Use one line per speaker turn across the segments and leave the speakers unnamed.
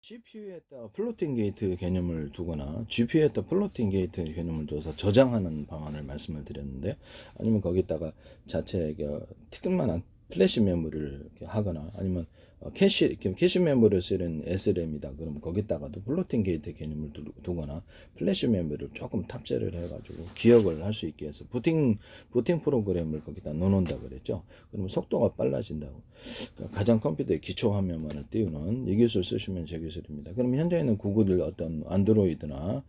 CPU에다 플로팅 게이트 개념을 두거나 GPU에다 플로팅 게이트 개념을 둬서 저장하는 방안을 말씀을 드렸는데, 아니면 거기다가 자체 티끌만한 플래시 메모리를 이렇게 하거나, 아니면 캐시 메모리를 쓰는 SRAM이다 그러면 거기다가도 플로팅 게이트 개념을 두거나 플래시 메모리를 조금 탑재를 해가지고 기억을 할 수 있게 해서 부팅 프로그램을 거기다 넣어놓는다 그랬죠. 그러면 속도가 빨라진다고. 가장 컴퓨터의 기초 화면만을 띄우는 이 기술 쓰시면 제 기술입니다. 그럼 현재는 구글 어떤 안드로이드나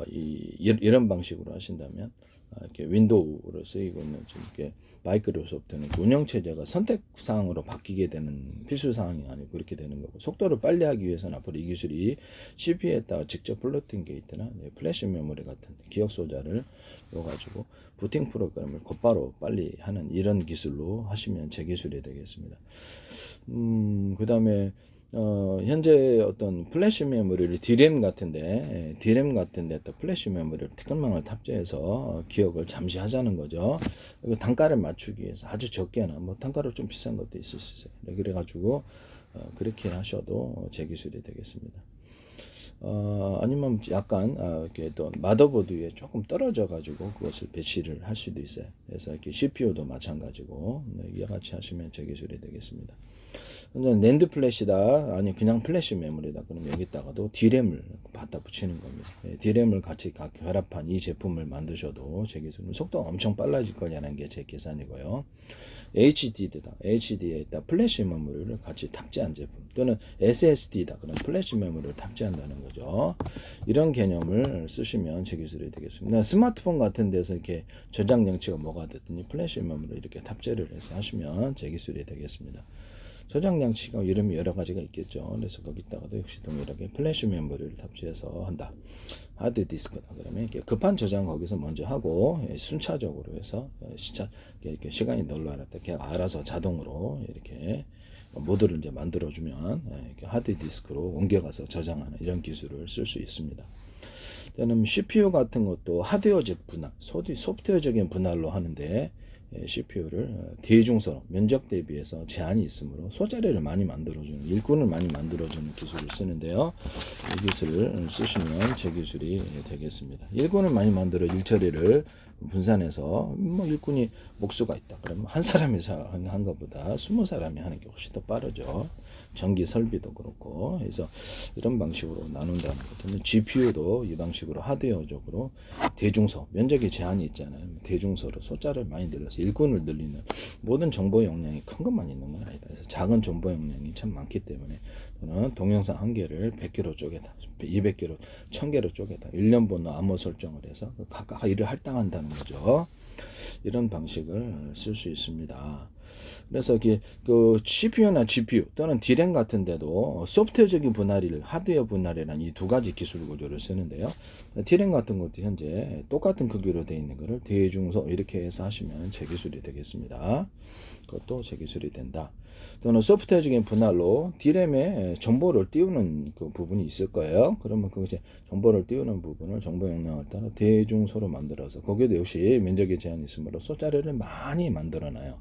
이런 방식으로 하신다면, 이렇게 윈도우로 쓰이고 있는 지금 이렇게 마이크로소프트는 운영 체제가 선택 사항으로 바뀌게 되는 필수 사항이 아니고 그렇게 되는 거고, 속도를 빨리 하기 위해서는 앞으로 이 기술이 CPU에다가 직접 플로팅 게이트나 플래시 메모리 같은 기억 소자를 넣어가지고 부팅 프로그램을 곧바로 빨리 하는 이런 기술로 하시면 제 기술이 되겠습니다. 그 다음에 현재 어떤 플래시 메모리를 DRAM 같은데 또 플래시 메모리를 티끌망을 탑재해서 기억을 잠시 하자는 거죠. 단가를 맞추기 위해서 아주 적게나 뭐 단가로 좀 비싼 것도 있을 수 있어요. 그래가지고 그렇게 하셔도 제 기술이 되겠습니다. 아니면 약간 이렇게 또 마더보드 위에 조금 떨어져 가지고 그것을 배치를 할 수도 있어요. 그래서 이렇게 CPU도 마찬가지고 이와 같이 하시면 제 기술이 되겠습니다. 낸드 플래시다, 아니 그냥 플래시 메모리다 그럼 여기다가도 D램을 갖다 붙이는 겁니다. D램을 같이 결합한 이 제품을 만드셔도 제 기술은 속도가 엄청 빨라질 거냐는 게 제 계산이고요. HDD에다 플래시 메모리를 같이 탑재한 제품, 또는 SSD다 그럼 플래시 메모리를 탑재한다는 거죠. 이런 개념을 쓰시면 제 기술이 되겠습니다. 스마트폰 같은 데서 이렇게 저장 장치가 뭐가 됐더니 플래시 메모리를 이렇게 탑재를 해서 하시면 제 기술이 되겠습니다. 저장 장치가 이름이 여러 가지가 있겠죠. 그래서 거기다가도 역시 동일하게 플래시 메모리를 탑재해서 한다. 하드 디스크다 그러면 이렇게 급한 저장 거기서 먼저 하고 순차적으로 해서 이렇게 시간이 널널할 때 걔가 알아서 자동으로 이렇게 모드를 이제 만들어주면 이렇게 하드 디스크로 옮겨가서 저장하는 이런 기술을 쓸 수 있습니다. 또는 CPU 같은 것도 하드웨어적 분할, 소프트웨어적인 분할로 하는데, CPU를 대중소로 면적 대비해서 제한이 있으므로 소자리를 많이 만들어주는, 일꾼을 많이 만들어주는 기술을 쓰는데요. 이 기술을 쓰시면 제 기술이 되겠습니다. 일꾼을 많이 만들어 일처리를 분산해서 뭐 일꾼이 목수가 있다 그러면 한 사람이 한 것보다 20사람이 하는 게 훨씬 더 빠르죠. 전기 설비도 그렇고 해서 이런 방식으로 나눈다는 거죠. GPU도 이 방식으로 하드웨어적으로 대중소, 면적의 제한이 있잖아요. 대중소로 숫자를 많이 늘려서 일꾼을 늘리는, 모든 정보 용량이 큰 것만 있는 건 아니다. 그래서 작은 정보 용량이 참 많기 때문에 저는 동영상 한 개를 100개로 쪼개다, 200개로, 1000개로 쪼개다, 1년 번호 암호 설정을 해서 각각 일을 할당한다는 거죠. 이런 방식을 쓸 수 있습니다. 그래서 그 CPU나 GPU 또는 D램 같은 데도 소프트웨어적인 분할을, 하드웨어 분할이라는 이 두 가지 기술 구조를 쓰는데요. D램 같은 것도 현재 똑같은 크기로 되어 있는 것을 대중소 이렇게 해서 하시면 제 기술이 되겠습니다. 그것도 제 기술이 된다. 또는 소프트웨어적인 분할로 D램에 정보를 띄우는 그 부분이 있을 거예요. 그러면 그 이제 정보를 띄우는 부분을 정보 용량을 따라 대중소로 만들어서 거기에도 역시 면적의 제한이 있으므로 숫자리를 많이 만들어놔요.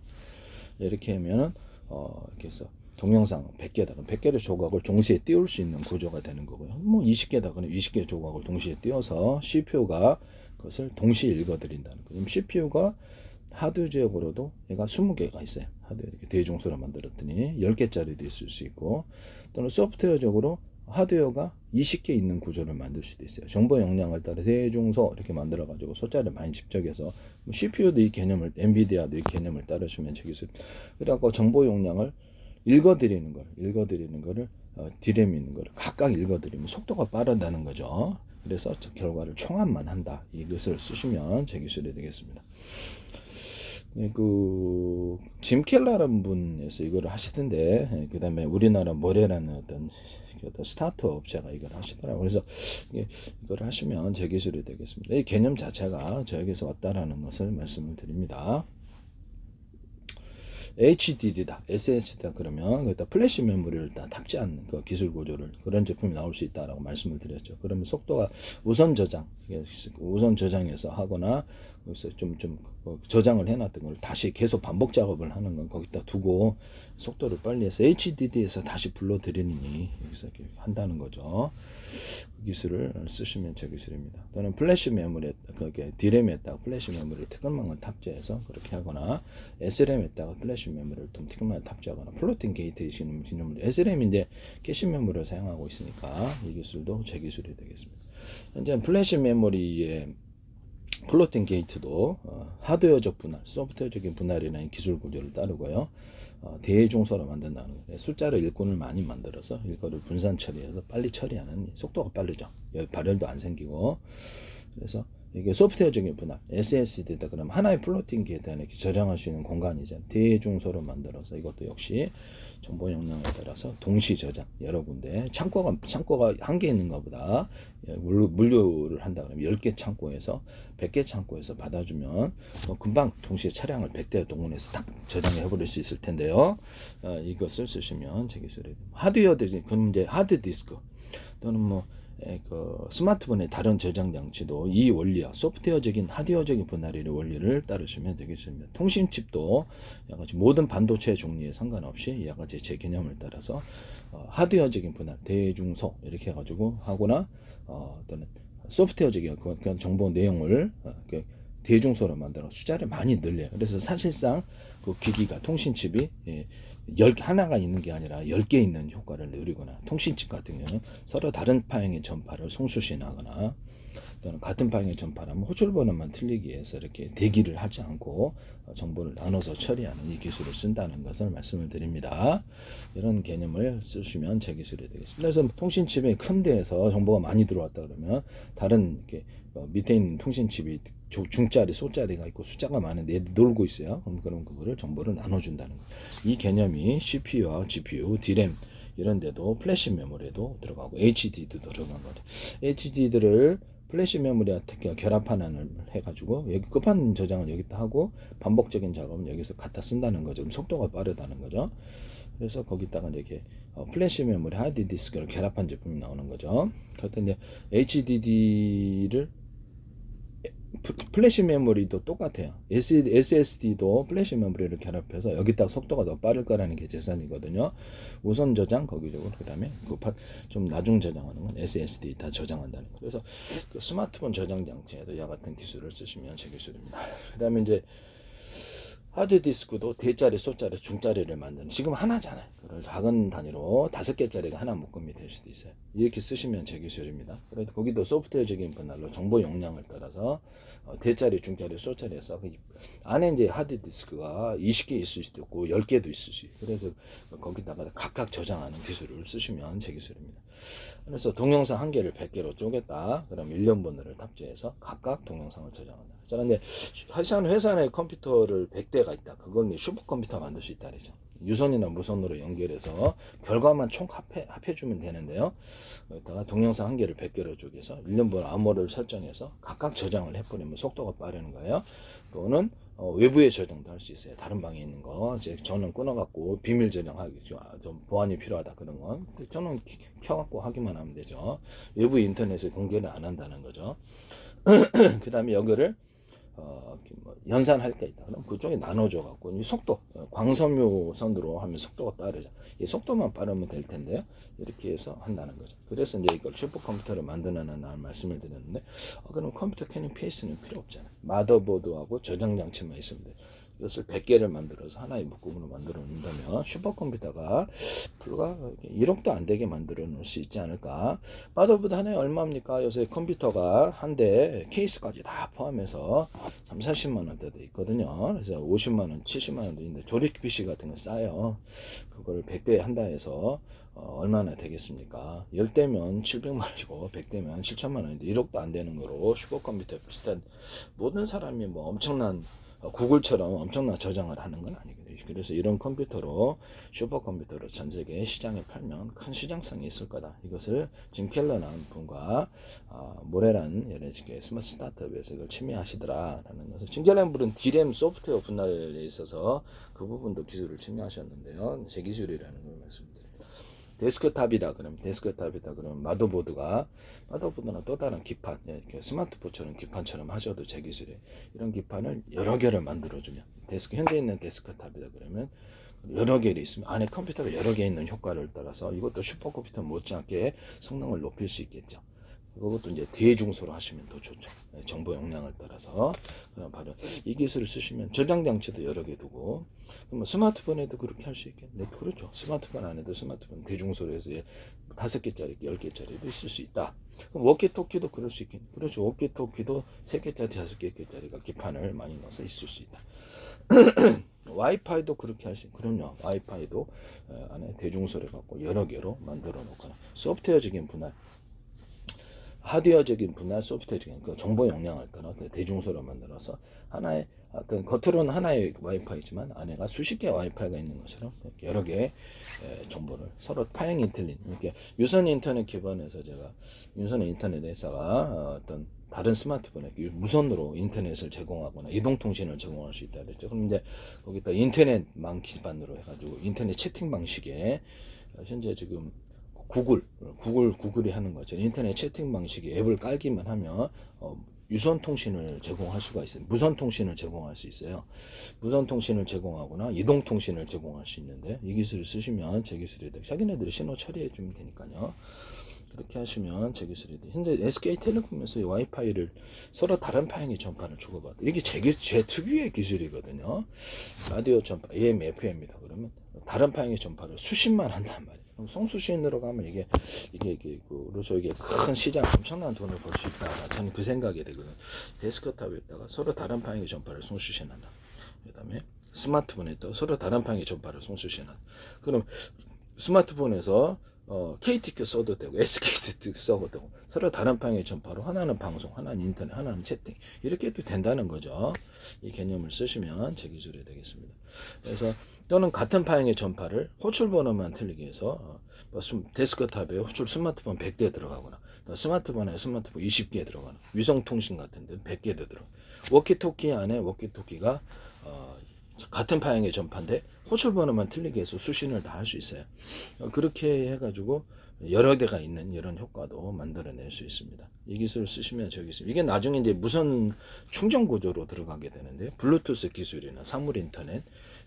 이렇게 하면은 이렇게 해서 동영상 100개다 그럼 100개의 조각을 동시에 띄울 수 있는 구조가 되는 거고요. 뭐 20개다 그럼 20개의 조각을 동시에 띄워서 CPU가 그것을 동시에 읽어드린다는 거예요. CPU가 하드적으로도 얘가 20개가 있어요. 하드 이렇게 대중소로 만들었더니 10개짜리도 있을 수 있고, 또는 소프트웨어적으로 하드웨어가 20개 있는 구조를 만들 수도 있어요. 정보 용량을 따라 대중소 이렇게 만들어 가지고 숫자를 많이 집적해서, CPU도 이 개념을, 엔비디아도 이 개념을 따르시면 되겠어요. 그래갖고 정보 용량을 읽어드리는 거를 디램이 있는 거를 각각 읽어드리면 속도가 빠르다는 거죠. 그래서 결과를 총합만 한다. 이것을 쓰시면 제 기술이 되겠습니다. 짐 켈러라는 분에서 이거를 하시던데, 그 다음에 우리나라 모레라는 어떤 스타트업 업체가 이걸 하시더라고요. 그래서 이걸 하시면 제 기술이 되겠습니다. 이 개념 자체가 저에게서 왔다라는 것을 말씀을 드립니다. HDD다, SSD다 그러면 거기다 플래시 메모리를 다 탑재한 그 기술 구조를 그런 제품이 나올 수 있다라고 말씀을 드렸죠. 그러면 속도가 우선 저장해서 하거나 여기서 좀 저장을 해놨던 걸 다시 계속 반복 작업을 하는 건 거기다 두고 속도를 빨리 해서 HDD에서 다시 불러들이니 여기서 이렇게 한다는 거죠. 그 기술을 쓰시면 제 기술입니다. 또는 플래시 메모리에 그게 D램에다가 플래시 메모리 특근망을 탑재해서 그렇게 하거나 SRAM에다가 플래시 메모리를 좀 특근망을 탑재하거나 플로팅 게이트 기능을 SRAM 이제 캐시 메모리를 사용하고 있으니까 이 기술도 제 기술이 되겠습니다. 현재 플래시 메모리의 플로팅 게이트도 하드웨어적 분할, 소프트웨어적인 분할이라는 기술 구조를 따르고요. 대중소로 만든다는 거예요. 숫자를 일꾼을 많이 만들어서 이거를 분산 처리해서 빨리 처리하는 속도가 빠르죠. 발열도 안 생기고. 그래서 이게 소프트웨어적인 분할, SSD다 그러면 하나의 플로팅 게이트 안에 저장할 수 있는 공간이죠. 대중소로 만들어서 이것도 역시 정보 용량에 따라서 동시 저장 여러 군데 창고가 한 개 있는 것보다 물류를 한다 그러면 10개 창고에서 100개 창고에서 받아주면 금방 동시에 차량을 100대 동원해서 딱 저장해 버릴 수 있을 텐데요. 이것을 쓰시면 제 기술이 하드웨어들이 그럼 이제 하드디스크 또는 그 스마트폰의 다른 저장 장치도 이 원리와 소프트웨어적인 하드웨어적인 분할의 원리를 따르시면 되겠습니다. 통신칩도 약같이 모든 반도체 종류에 상관없이 약같이 제 개념을 따라서 하드웨어적인 분할, 대중소 이렇게 해가지고 하거나 또는 소프트웨어적인 그 정보 내용을 대중소로 만들어 숫자를 많이 늘려요. 그래서 사실상 그 기기가 통신칩이 하나가 있는 게 아니라 10개 있는 효과를 누리거나 통신칩 같은 경우는 서로 다른 파형의 전파를 송수신하거나 또는 같은 파형의 전파라면 호출번호만 틀리기 위해서 이렇게 대기를 하지 않고 정보를 나눠서 처리하는 이 기술을 쓴다는 것을 말씀을 드립니다. 이런 개념을 쓰시면 제 기술이 되겠습니다. 그래서 통신칩이 큰 데에서 정보가 많이 들어왔다 그러면 다른 이렇게 밑에 있는 통신칩이 중짜리, 소짜리가 있고 숫자가 많은데 놀고 있어요. 그럼 그거를 정보를 나눠준다는 거예요. 이 개념이 CPU와 GPU, D램 이런 데도 플래시 메모리에도 들어가고 HDD도 들어간 거죠. HDD를 플래시 메모리와 결합하는 해가지고 여기 급한 저장을 여기다 하고 반복적인 작업은 여기서 갖다 쓴다는 거죠. 그럼 속도가 빠르다는 거죠. 그래서 거기다가 이제 플래시 메모리, 하드 디스크를 결합한 제품이 나오는 거죠. 그때 이제 HDD를 플래시 메모리도 똑같아요. SSD도 플래시 메모리를 결합해서 여기다 속도가 더 빠를 거라는 게 계산이거든요. 우선 저장 거기적으로 그다음에 좀 나중 저장하는 건 SSD 다 저장한다는 거. 그래서 그 스마트폰 저장 장치에도 이와 같은 기술을 쓰시면 제 기술입니다. 그다음에 이제 하드디스크도 대짜리, 소짜리, 중짜리를 만드는 지금 하나잖아요. 그걸 작은 단위로 5개짜리가 하나 묶음이 될 수도 있어요. 이렇게 쓰시면 제 기술입니다. 그래도 거기도 소프트웨어적인 분할로 정보 용량을 따라서 대짜리, 중짜리, 소짜리에서 안에 이제 하드디스크가 20개 있을 수도 있고 10개도 있을 수 있어요. 그래서 거기다가 각각 저장하는 기술을 쓰시면 제 기술입니다. 그래서 동영상 한 개를 100개로 쪼갰다. 그럼 1년 번호를 탑재해서 각각 동영상을 저장한다. 그런데 회사 내 컴퓨터를 100대가 있다. 그건 슈퍼컴퓨터 만들 수 있다 그러죠. 유선이나 무선으로 연결해서 결과만 총 합해주면 되는데요. 여기다가 동영상 한 개를 100개로 쪼개서 1년 번호 암호를 설정해서 각각 저장을 해버리면 속도가 빠르는 거예요. 그거는 외부에 저장도 할 수 있어요. 다른 방에 있는 거. 이제 저는 끊어갖고 비밀 저장하기 좀 보안이 필요하다 그런 건 저는 켜갖고 하기만 하면 되죠. 외부 인터넷에 공개를 안 한다는 거죠. 그 다음에 여기를 연산할 게 있다. 그럼 그쪽에 나눠줘 갖고 이 속도 광섬유선으로 하면 속도가 빠르죠. 이 속도만 빠르면 될 텐데요. 이렇게 해서 한다는 거죠. 그래서 이제 이걸 슈퍼컴퓨터를 만드는 날 말씀을 드렸는데 그럼 컴퓨터 캐닝 페이스는 필요 없잖아요. 마더보드하고 저장 장치만 있으면 돼요. 이것을 100개를 만들어서 하나의 묶음으로 만들어 놓는다면 슈퍼컴퓨터가 불과 1억도 안 되게 만들어 놓을 수 있지 않을까. 마더보드 하나에 얼마입니까? 요새 컴퓨터가 한 대 케이스까지 다 포함해서 30-40만 원대도 있거든요. 그래서 50만 원, 70만 원도 있는데 조립 PC 같은 거 싸요. 그걸 100대 한다 해서 얼마나 되겠습니까? 10대면 700만 원이고 100대면 7천만 원인데 1억도 안 되는 거로 슈퍼컴퓨터 비슷한 모든 사람이 뭐 엄청난 구글처럼 엄청난 저장을 하는 건 아니거든요. 그래서 이런 컴퓨터로 슈퍼컴퓨터로 전 세계 시장에 팔면 큰 시장성이 있을 거다. 이것을 짐 켈러라는 분과 모레라는 이런 식의 스마트 스타트업에서 이걸 침해하시더라라는 것을 짐 켈러는 분은 D램 소프트웨어 분할에 있어서 그 부분도 기술을 침해하셨는데요. 제 기술이라는 걸 말씀드립니다. 데스크탑이다 그러면 마더보드는 또 다른 기판, 이렇게 스마트폰처럼 기판처럼 하셔도 제 기술에 이런 기판을 여러 개를 만들어주면 현재 있는 데스크탑이다 그러면 여러 개를 있으면 안에 컴퓨터가 여러 개 있는 효과를 따라서 이것도 슈퍼컴퓨터 못지않게 성능을 높일 수 있겠죠. 그것도 이제 대중소로 하시면 더 좋죠. 정보 용량을 따라서. 그럼 바로 이 기술을 쓰시면 저장 장치도 여러 개 두고, 그럼 스마트폰에도 그렇게 할 수 있겠네. 그렇죠. 스마트폰 안에도 스마트폰 대중소로 해서 5개짜리, 10개짜리도 있을 수 있다. 그럼 워키토키도 그럴 수 있겠네. 그렇죠. 워키토키도 3개짜리, 5개짜리가 기판을 많이 넣어서 있을 수 있다. 와이파이도 그렇게 할 수 있고, 그럼요. 와이파이도 안에 대중소를 갖고 여러 개로 만들어 놓거나, 소프트웨어적인 분할, 하드웨어적인 분할, 소프트웨어적인 그 정보 용량을 따라 대중소로 만들어서 하나의 어떤 겉으로는 하나의 와이파이지만 안에가 수십 개의 와이파이가 있는 것처럼 여러 개의 정보를 서로 타행 인텔리 이렇게 유선 인터넷 기반에서 제가 유선 인터넷 회사가 어떤 다른 스마트폰에 무선으로 인터넷을 제공하거나 이동통신을 제공할 수 있다 그랬죠. 그럼 이제 거기다 인터넷망 기반으로 해가지고 인터넷 채팅 방식에 현재 지금 구글이 하는 거죠. 인터넷 채팅 방식의 앱을 깔기만 하면 유선 통신을 제공할 수가 있어요. 무선 통신을 제공할 수 있어요. 무선 통신을 제공하거나 이동 통신을 제공할 수 있는데 이 기술을 쓰시면 제 기술이 돼. 자기네들이 신호 처리해 주면 되니까요. 그렇게 하시면 제 기술이 돼. 현재 SK텔레콤에서 와이파이를 서로 다른 파행의 전파를 주고받아. 이게 제 특유의 기술이거든요. 라디오 전파 AM, FM이다 그러면 다른 파행의 전파를 수십만 한단 말이에요. 송수신으로 가면 이게 그래서 이게 큰 시장 엄청난 돈을 벌 수 있다. 저는 그 생각이 되거든요. 데스크탑에다가 서로 다른 방향의 전파를 송수신한다. 그다음에 스마트폰에 또 서로 다른 방향의 전파를 송수신한다. 그럼 스마트폰에서 KTQ 써도 되고 SKT 써도 되고 서로 다른 방향의 전파로 하나는 방송, 하나는 인터넷, 하나는 채팅 이렇게 해도 된다는 거죠. 이 개념을 쓰시면 제 기술이 되겠습니다. 그래서 또는 같은 방향의 전파를 호출 번호만 틀리게 해서 데스크탑에 호출 스마트폰 100대 들어가거나 스마트폰에 스마트폰 20개 들어가나 위성통신 같은 데 100개도 들어가. 워키토키 안에 워키토키가 같은 방향의 전파인데 호출 번호만 틀리게 해서 수신을 다 할 수 있어요. 그렇게 해가지고 여러 대가 있는 이런 효과도 만들어낼 수 있습니다. 이 기술을 쓰시면 저기 있습니다. 이게 나중에 이제 무선 충전 구조로 들어가게 되는데 블루투스 기술이나 사물 인터넷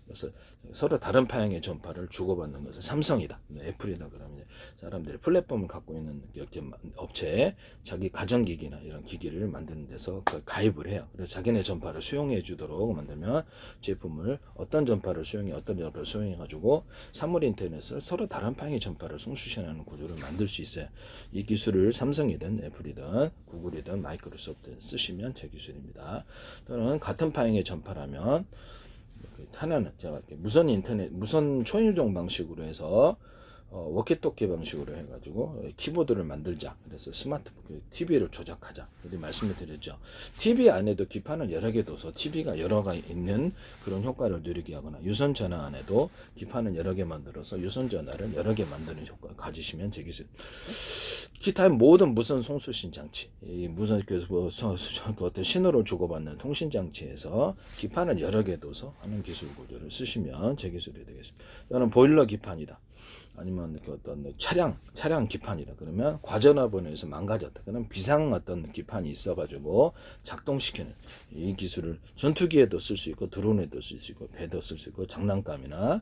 그래서 서로 다른 방향의 전파를 주고받는 것은 삼성이다, 애플이다 그러면 사람들이 플랫폼을 갖고 있는 업체에 자기 가전기기나 이런 기기를 만드는 데서 가입을 해요. 그래서 자기네 전파를 수용해 주도록 만들면 제품을 어떤 전파를 수용해 가지고 사물 인터넷을 서로 다른 방향의 전파를 송수신하는 구조를 만들 수 있어요. 이 기술을 삼성이든 애플이든 구글이든 마이크로소프트 쓰시면 제 기술입니다. 또는 같은 방향의 전파라면 하나는 제가 이렇게 무선 인터넷, 무선 초인종 방식으로 해서 워키토키 방식으로 해가지고 키보드를 만들자. 그래서 스마트폰 TV를 조작하자. 이렇게 말씀을 드렸죠. TV 안에도 기판을 여러 개 둬서 TV가 여러 개 있는 그런 효과를 누리게 하거나 유선 전화 안에도 기판을 여러 개 만들어서 유선 전화를 여러 개 만드는 효과를 가지시면 제 기술. 기타의 모든 무선 송수신 장치, 이 무선 어떤 신호를 주고받는 통신 장치에서 기판을 여러 개 둬서 하는 기술 구조를 쓰시면 제 기술이 되겠습니다. 이거는 보일러 기판이다. 아니면 어떤 차량 기판이다. 그러면 과전화번호에서 망가졌다. 그럼 비상 어떤 기판이 있어가지고 작동시키는 이 기술을 전투기에도 쓸 수 있고 드론에도 쓸 수 있고 배도 쓸 수 있고 장난감이나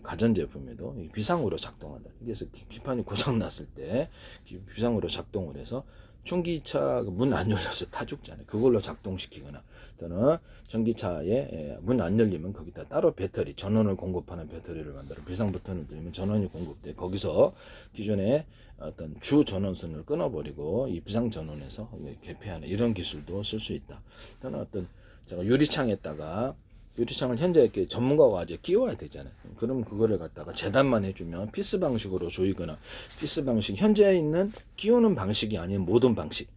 가전제품에도 비상으로 작동한다. 그래서 기판이 고장났을 때 비상으로 작동을 해서 전기차 문 안 열려서 타 죽잖아요. 그걸로 작동시키거나 또는 전기차에 문 안 열리면 거기다 따로 배터리, 전원을 공급하는 배터리를 만들어 비상 버튼을 누르면 전원이 공급돼 거기서 기존에 어떤 주 전원선을 끊어버리고 이 비상 전원에서 개폐하는 이런 기술도 쓸 수 있다. 또는 어떤 제가 유리창을 현재 이렇게 전문가가 아직 끼워야 되잖아요. 그럼 그거를 갖다가 재단만 해주면 피스 방식으로 조이거나 피스 방식 현재 있는 끼우는 방식이 아닌 모든 방식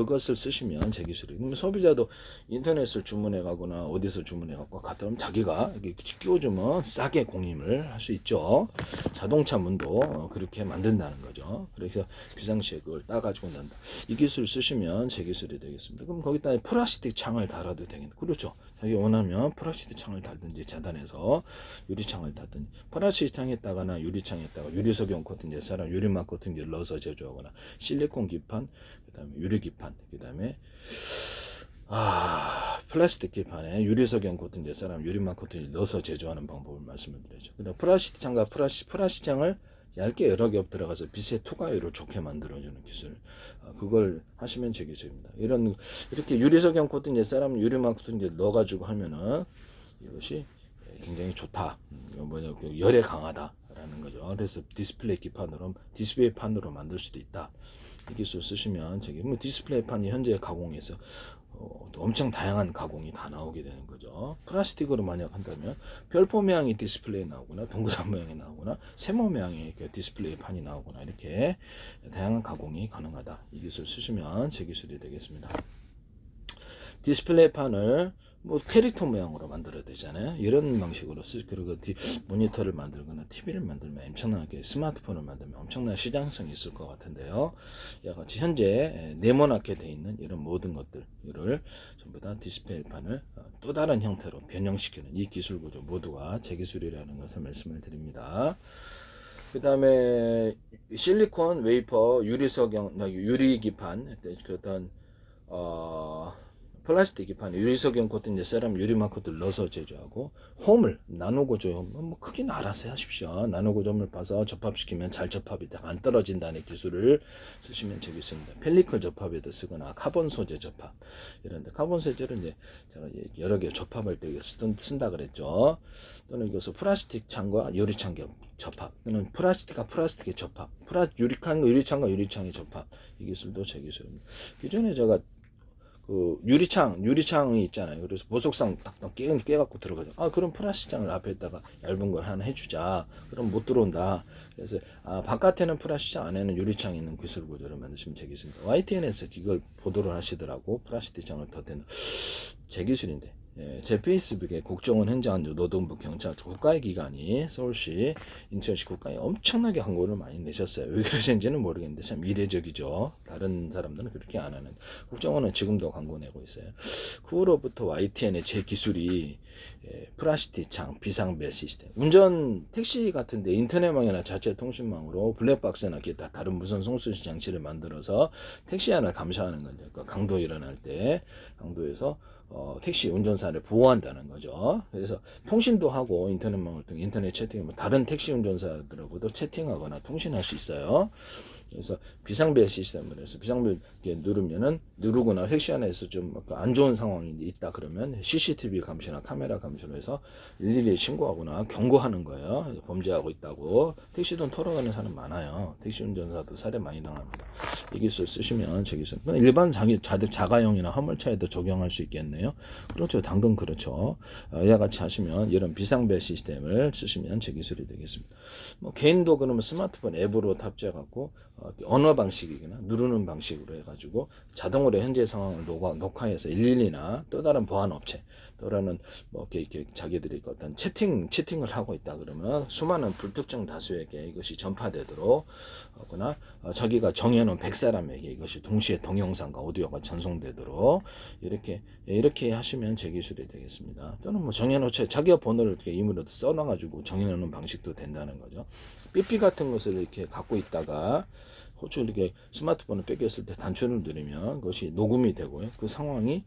그것을 쓰시면 제 기술이. 그러면 소비자도 인터넷을 주문해 가거나 어디서 주문해 갖고 갔다 오면 자기가 이렇게 끼워주면 싸게 공임을 할 수 있죠. 자동차 문도 그렇게 만든다는 거죠. 그래서 비상시에 그걸 따가지고 난다. 이 기술 쓰시면 제 기술이 되겠습니다. 그럼 거기다 플라스틱 창을 달아도 되겠네. 그렇죠. 자기 원하면 플라스틱 창을 달든지 재단해서 유리창을 달든지, 플라스틱 창에다가나 유리창에다가 유리석용 코팅 옛사람 유리막 코팅제를 넣어서 제조하거나, 실리콘 기판, 그다음에 유리 기판, 그다음에 플라스틱 기판에 유리석용 코팅 옛사람 유리막 코팅제를 넣어서 제조하는 방법을 말씀을 드리죠. 그다음 플라스틱 창과 플라스틱 창을 얇게 여러 겹 들어가서 빛의 투과율을 좋게 만들어주는 기술, 그걸 하시면 제 기술입니다. 이렇게 유리석용 코팅 옛사람 유리막 코팅제 넣어가지고 하면은 이것이 굉장히 좋다. 열에 강하다라는 거죠. 그래서 디스플레이 판으로 만들 수도 있다. 이 기술 쓰시면 디스플레이 판이 현재 가공해서 엄청 다양한 가공이 다 나오게 되는 거죠. 플라스틱으로 만약 한다면 별표 모양의 디스플레이 나오거나 동그란 모양이 나오거나 세모 모양의 디스플레이 판이 나오거나 이렇게 다양한 가공이 가능하다. 이 기술 쓰시면 제 기술이 되겠습니다. 디스플레이 판을 캐릭터 모양으로 만들어야 되잖아요. 이런 방식으로 그리고 모니터를 만들거나 TV를 만들면 엄청나게, 스마트폰을 만들면 엄청난 시장성이 있을 것 같은데요. 이와 같이 현재 네모나게 돼 있는 이런 모든 것들을 전부 다 디스플레이 판을 또 다른 형태로 변형시키는 이 기술 구조 모두가 제 기술이라는 것을 말씀을 드립니다. 그 다음에 실리콘 웨이퍼, 유리기판, 어떤 플라스틱 기판, 유리석용 코팅, 세라믹 유리막 코팅을 넣어서 제조하고, 홈을 나노고점, 크기는 알아서 하십시오. 나노고점을 봐서 접합시키면 잘 접합이 안 떨어진다는 기술을 쓰시면 되겠습니다. 펠리클 접합에도 쓰거나 카본 소재 접합, 이런데 카본 소재를 제가 여러 개 접합할 때 쓴다 그랬죠. 또는 이것을 플라스틱 창과 유리창 접합, 또는 플라스틱과 플라스틱의 접합, 유리창과 유리창의 접합, 이 기술도 제 기술입니다. 기존에 제가 유리창이 있잖아요. 그래서 보석상 딱 깨갖고 들어가죠. 그럼 플라스틱장을 앞에다가 얇은 걸 하나 해주자. 그럼 못 들어온다. 그래서 바깥에는 플라스틱장, 안에는 유리창이 있는 기술 구조를 만드시면 되겠습니다. YTN에서 이걸 보도를 하시더라고. 플라스틱장을 덧대는 제 기술인데. 제 페이스북에 국정원 행정안 노동부 경찰 국가의 기관이 서울시, 인천시 국가에 엄청나게 광고를 많이 내셨어요. 왜 그러신지는 모르겠는데 참 이례적이죠. 다른 사람들은 그렇게 안 하는. 국정원은 지금도 광고 내고 있어요. 그 후로부터 YTN의 제 기술이 플라스틱 창, 비상벨 시스템, 운전 택시 같은데 인터넷망이나 자체 통신망으로 블랙박스나 기타 다른 무선 송수신 장치를 만들어서 택시 하나 감시하는 거죠. 그러니까 강도 일어날 때 강도에서 택시 운전사를 보호한다는 거죠. 그래서 통신도 하고 인터넷망을 통해 인터넷 채팅하면 다른 택시 운전사들하고도 채팅하거나 통신할 수 있어요. 그래서 비상벨 시스템을 해서 비상벨 누르거나 택시 안에서 좀 안 좋은 상황이 있다 그러면 CCTV 감시나 카메라 감시로 해서 112에 신고하거나 경고하는 거예요. 범죄하고 있다고. 택시돈 털어가는 사람 많아요. 택시 운전사도 살해 많이 당합니다. 이 기술 쓰시면 제 기술. 일반 자가용이나 화물차에도 적용할 수 있겠네요. 그렇죠. 당근 그렇죠. 이와 같이 하시면 이런 비상벨 시스템을 쓰시면 제 기술이 되겠습니다. 개인도 그러면 스마트폰 앱으로 탑재해갖고 언어 방식이거나 누르는 방식으로 해가지고 자동으로 현재 상황을 녹화해서 112나 또 다른 보안 업체, 또는 이렇게 자기들이 어떤 채팅을 하고 있다 그러면 수많은 불특정 다수에게 이것이 전파되도록 하거나 자기가 정해놓은 100사람에게 이것이 동시에 동영상과 오디오가 전송되도록 이렇게 하시면 제 기술이 되겠습니다. 또는 정해놓고 자기가 번호를 이렇게 임의로 써놔가지고 정해놓는 방식도 된다는 거죠. 삐삐 같은 것을 이렇게 갖고 있다가 호주 이렇게 스마트폰을 뺏겼을 때 단추를 누르면 그것이 녹음이 되고요. 그 상황이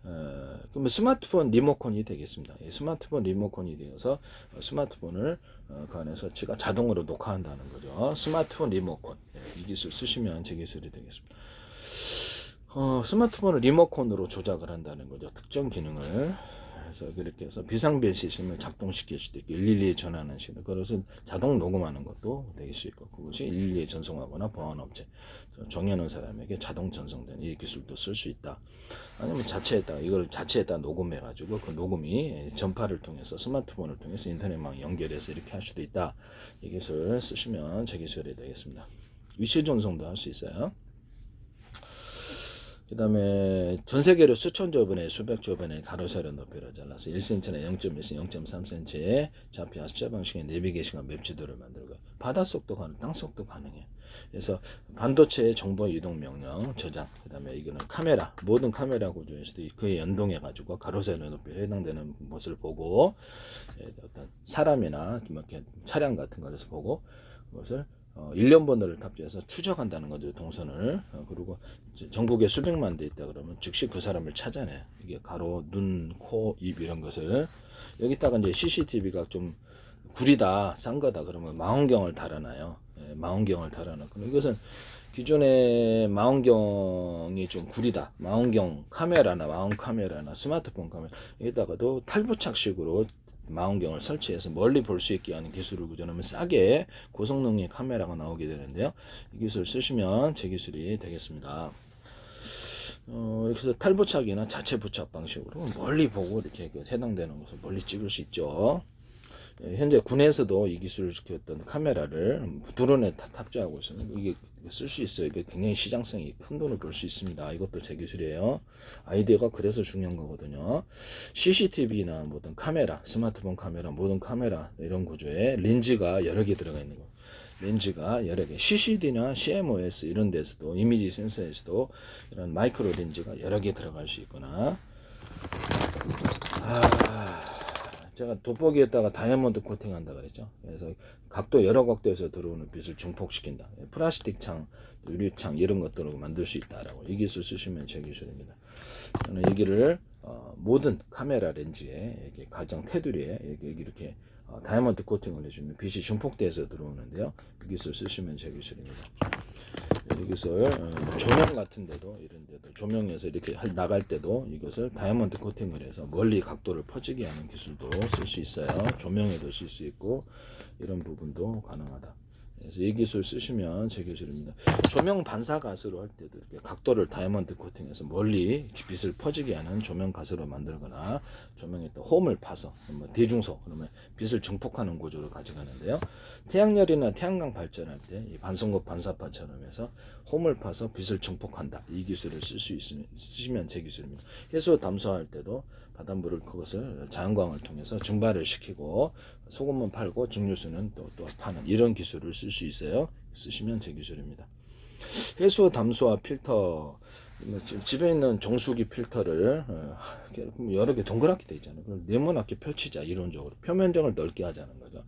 그러면 스마트폰 리모컨이 되겠습니다. 스마트폰 리모컨이 되어서 스마트폰을 그 안에서 제가 자동으로 녹화한다는 거죠. 스마트폰 리모컨, 이 기술 쓰시면 제 기술이 되겠습니다. 스마트폰을 리모컨으로 조작을 한다는 거죠. 특정 기능을. 그래서 그렇게 해서 비상벨 시스템을 작동시킬 수도 있고 112에 전화하는 시스템, 그것은 자동 녹음하는 것도 될 수 있고, 그것이 112에 전송하거나 보안업체 정해놓은 사람에게 자동 전송되는 이 기술도 쓸 수 있다. 아니면 이걸 자체에다 녹음해가지고 그 녹음이 전파를 통해서 스마트폰을 통해서 인터넷망 연결해서 이렇게 할 수도 있다. 이 기술 쓰시면 제 기술이 되겠습니다. 위치 전송도 할 수 있어요. 그다음에 전 세계로 수천 조변에 수백 조변에 가로 세로 높이를 잘라서 1cm나 0.1cm, 0.3cm의 좌표 숫자 방식의 내비게이션과 맵 지도를 만들고 바닷속도 가능, 땅속도 가능해요. 그래서 반도체의 정보 이동 명령 저장, 그다음에 이거는 카메라, 모든 카메라 구조에서도 그에 연동해 가지고 가로 세로 높이에 해당되는 것을 보고 어떤 사람이나 좀 이렇게 차량 같은 거에서 보고 그것을 일련 번호를 탑재해서 추적한다는 거죠, 동선을. 그리고 전국에 수백만 대 있다 그러면 즉시 그 사람을 찾아내. 이게 가로, 눈, 코, 입 이런 것을 여기다가 이제 CCTV가 좀 구리다, 싼 거다 그러면 망원경을 달아놔요. 예, 망원경을 달아놓고 이것은 기존의 망원경이 좀 구리다. 망원경 카메라나 망원 카메라나 스마트폰 카메라 여기다가도 탈부착식으로 망원경을 설치해서 멀리 볼 수 있게 하는 기술을 구현하면 싸게 고성능의 카메라가 나오게 되는데요. 이 기술 쓰시면 제 기술이 되겠습니다. 이렇게 해서 탈부착이나 자체 부착 방식으로 멀리 보고 이렇게 해당되는 것을 멀리 찍을 수 있죠. 현재 군에서도 이 기술을 어떤 카메라를 드론에 탑재하고 있습니다. 이게 쓸 수 있어요. 이게 굉장히 시장성이 큰 돈을 벌 수 있습니다. 이것도 제 기술이에요. 아이디어가 그래서 중요한 거거든요. CCTV나 모든 카메라, 스마트폰 카메라, 모든 카메라 이런 구조에 렌즈가 여러 개 들어가 있는 거. 렌즈가 여러 개, CCD나 CMOS 이런 데서도 이미지 센서에서도 이런 마이크로 렌즈가 여러 개 들어갈 수 있거나 제가 돋보기에다가 다이아몬드 코팅한다 그랬죠. 그래서 각도 여러 각도에서 들어오는 빛을 증폭시킨다. 플라스틱 창, 유리창 이런 것들을 만들 수 있다라고 이 기술 쓰시면 제 기술입니다. 저는 여기를 모든 카메라 렌즈에 이렇게 가장 테두리에 이렇게 다이아몬드 코팅을 해주면 빛이 증폭돼서 들어오는데요. 이 기술 쓰시면 제 기술입니다. 이 기술 조명 같은 데도 이런 데도 조명에서 이렇게 나갈 때도 이것을 다이아몬드 코팅을 해서 멀리 각도를 퍼지게 하는 기술도 쓸 수 있어요. 조명에도 쓸 수 있고 이런 부분도 가능하다. 그래서 이 기술 쓰시면 제 기술입니다. 조명 반사 가스로 할 때도 이렇게 각도를 다이아몬드 코팅해서 멀리 빛을 퍼지게 하는 조명 가스로 만들거나 조명에 또 홈을 파서 대중소 그러면 빛을 증폭하는 구조를 가져가는데요. 태양열이나 태양광 발전할 때 이 반성급 반사파처럼 해서 홈을 파서 빛을 증폭한다. 이 기술을 쓸 수 있으면 쓰시면 제 기술입니다. 해수 담수할 때도 바닷물을 그것을 자연광을 통해서 증발을 시키고 소금은 팔고 증류수는 또 파는 이런 기술을 쓸 수 있어요. 쓰시면 제 기술입니다. 해수 담수화 필터 집에 있는 정수기 필터를 여러 개 동그랗게 돼 있잖아요. 그걸 네모나게 펼치자 이론적으로 표면적을 넓게 하자는 거죠.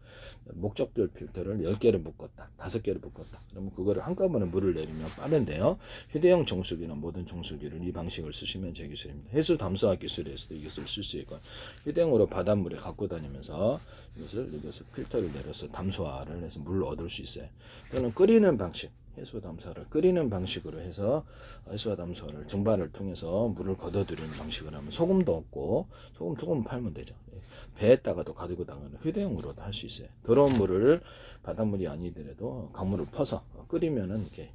목적별 필터를 10개를 묶었다, 5개를 묶었다. 그러면 그거를 한꺼번에 물을 내리면 빠른데요. 휴대용 정수기나 모든 정수기를 이 방식을 쓰시면 제 기술입니다. 해수 담수화 기술에서도 이것을 쓸 수 있고 휴대용으로 바닷물에 갖고 다니면서 이것을 필터를 내려서 담수화를 해서 물을 얻을 수 있어요. 또는 끓이는 방식. 해수 담수화를 끓이는 방식으로 해서 해수 담수화를 증발을 통해서 물을 걷어들이는 방식을 하면 소금도 없고 소금 팔면 되죠. 배에다가도 가지고 다니는 휴대용으로도 할 수 있어요. 더러운 물을 바닷물이 아니더라도 강물을 퍼서 끓이면은 이렇게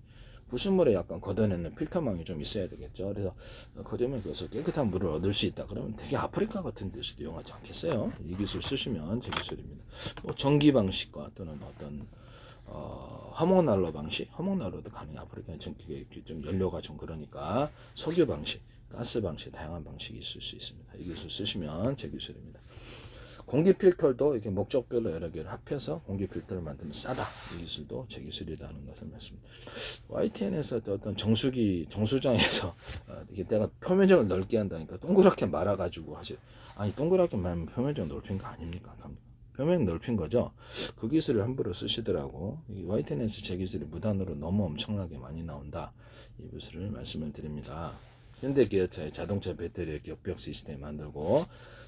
불순물에 약간 걷어내는 필터망이 좀 있어야 되겠죠. 그래서 걷으면 그것을 깨끗한 물을 얻을 수 있다. 그러면 되게 아프리카 같은 데서도 이용하지 않겠어요? 이 기술 쓰시면 제 기술입니다. 뭐 전기 방식과 또는 어떤 화목난로 방식, 화목난로도 가능해. 아프리카는 좀 연료가 좀 그러니까 석유 방식, 가스 방식, 다양한 방식이 있을 수 있습니다. 이 기술 쓰시면 제 기술입니다. 공기 필터도 이렇게 목적별로 여러 개를 합해서 공기 필터를 만들면 싸다. 이 기술도 제 기술이라는 것을 말씀드립니다. YTN에서 어떤 정수장에서 이게 내가 표면적을 넓게 한다니까 동그랗게 말아가지고 아니 동그랗게 말하면 표면적 넓힌 거 아닙니까? 표면 넓힌 거죠. 그 기술을 함부로 쓰시더라고. YTN에서 제 기술이 무단으로 너무 엄청나게 많이 나온다. 이 기술을 말씀을 드립니다. 현대기아차의 자동차 배터리 격벽 시스템 만들고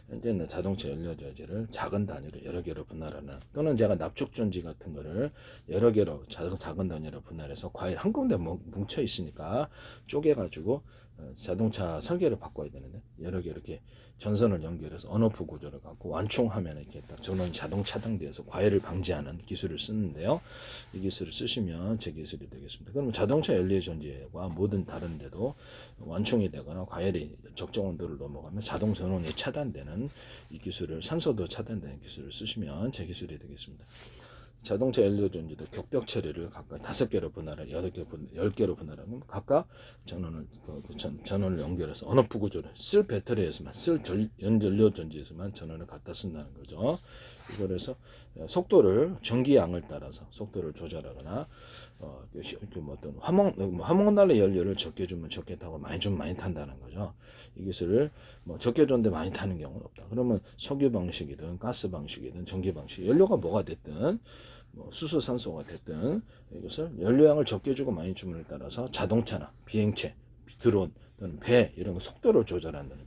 현재는 자동차 연료 저지를 작은 단위로 여러 개로 분할하는 또는 제가 납축전지 같은 거를 여러 개로 작은 단위로 분할해서 과일 한 군데 뭉쳐 있으니까 쪼개가지고 자동차 설계를 바꿔야 되는데 여러 개 이렇게 전선을 연결해서 언오프 구조를 갖고 완충하면 이렇게 딱 전원이 자동 차단되어서 과열을 방지하는 기술을 쓰는데요. 이 기술을 쓰시면 제 기술이 되겠습니다. 그러면 자동차 연료 전지와 모든 다른 데도 완충이 되거나 과열이 적정 온도를 넘어가면 자동 전원이 차단되는 이 기술을 산소도 차단되는 기술을 쓰시면 제 기술이 되겠습니다. 자동차 연료 전지도 격벽 처리를 각각 5개로 분할해 10개로 분할하면 각각 전원을 연결해서 온오프 구조를 쓸 배터리에서만 연료 전지에서만 전원을 갖다 쓴다는 거죠. 이걸 해서 속도를 전기양을 따라서 속도를 조절하거나 어떤 화목난로 연료를 적게 주면 적게 타고 많이 주면 많이 탄다는 거죠. 이 기술을 적게 줬는데 많이 타는 경우는 없다. 그러면 석유 방식이든 가스 방식이든 전기 방식, 연료가 뭐가 됐든 수소 산소가 됐든 이것을 연료량을 적게 주고 많이 줌에 따라서 자동차나 비행체, 드론 또는 배 이런 거 속도를 조절한다는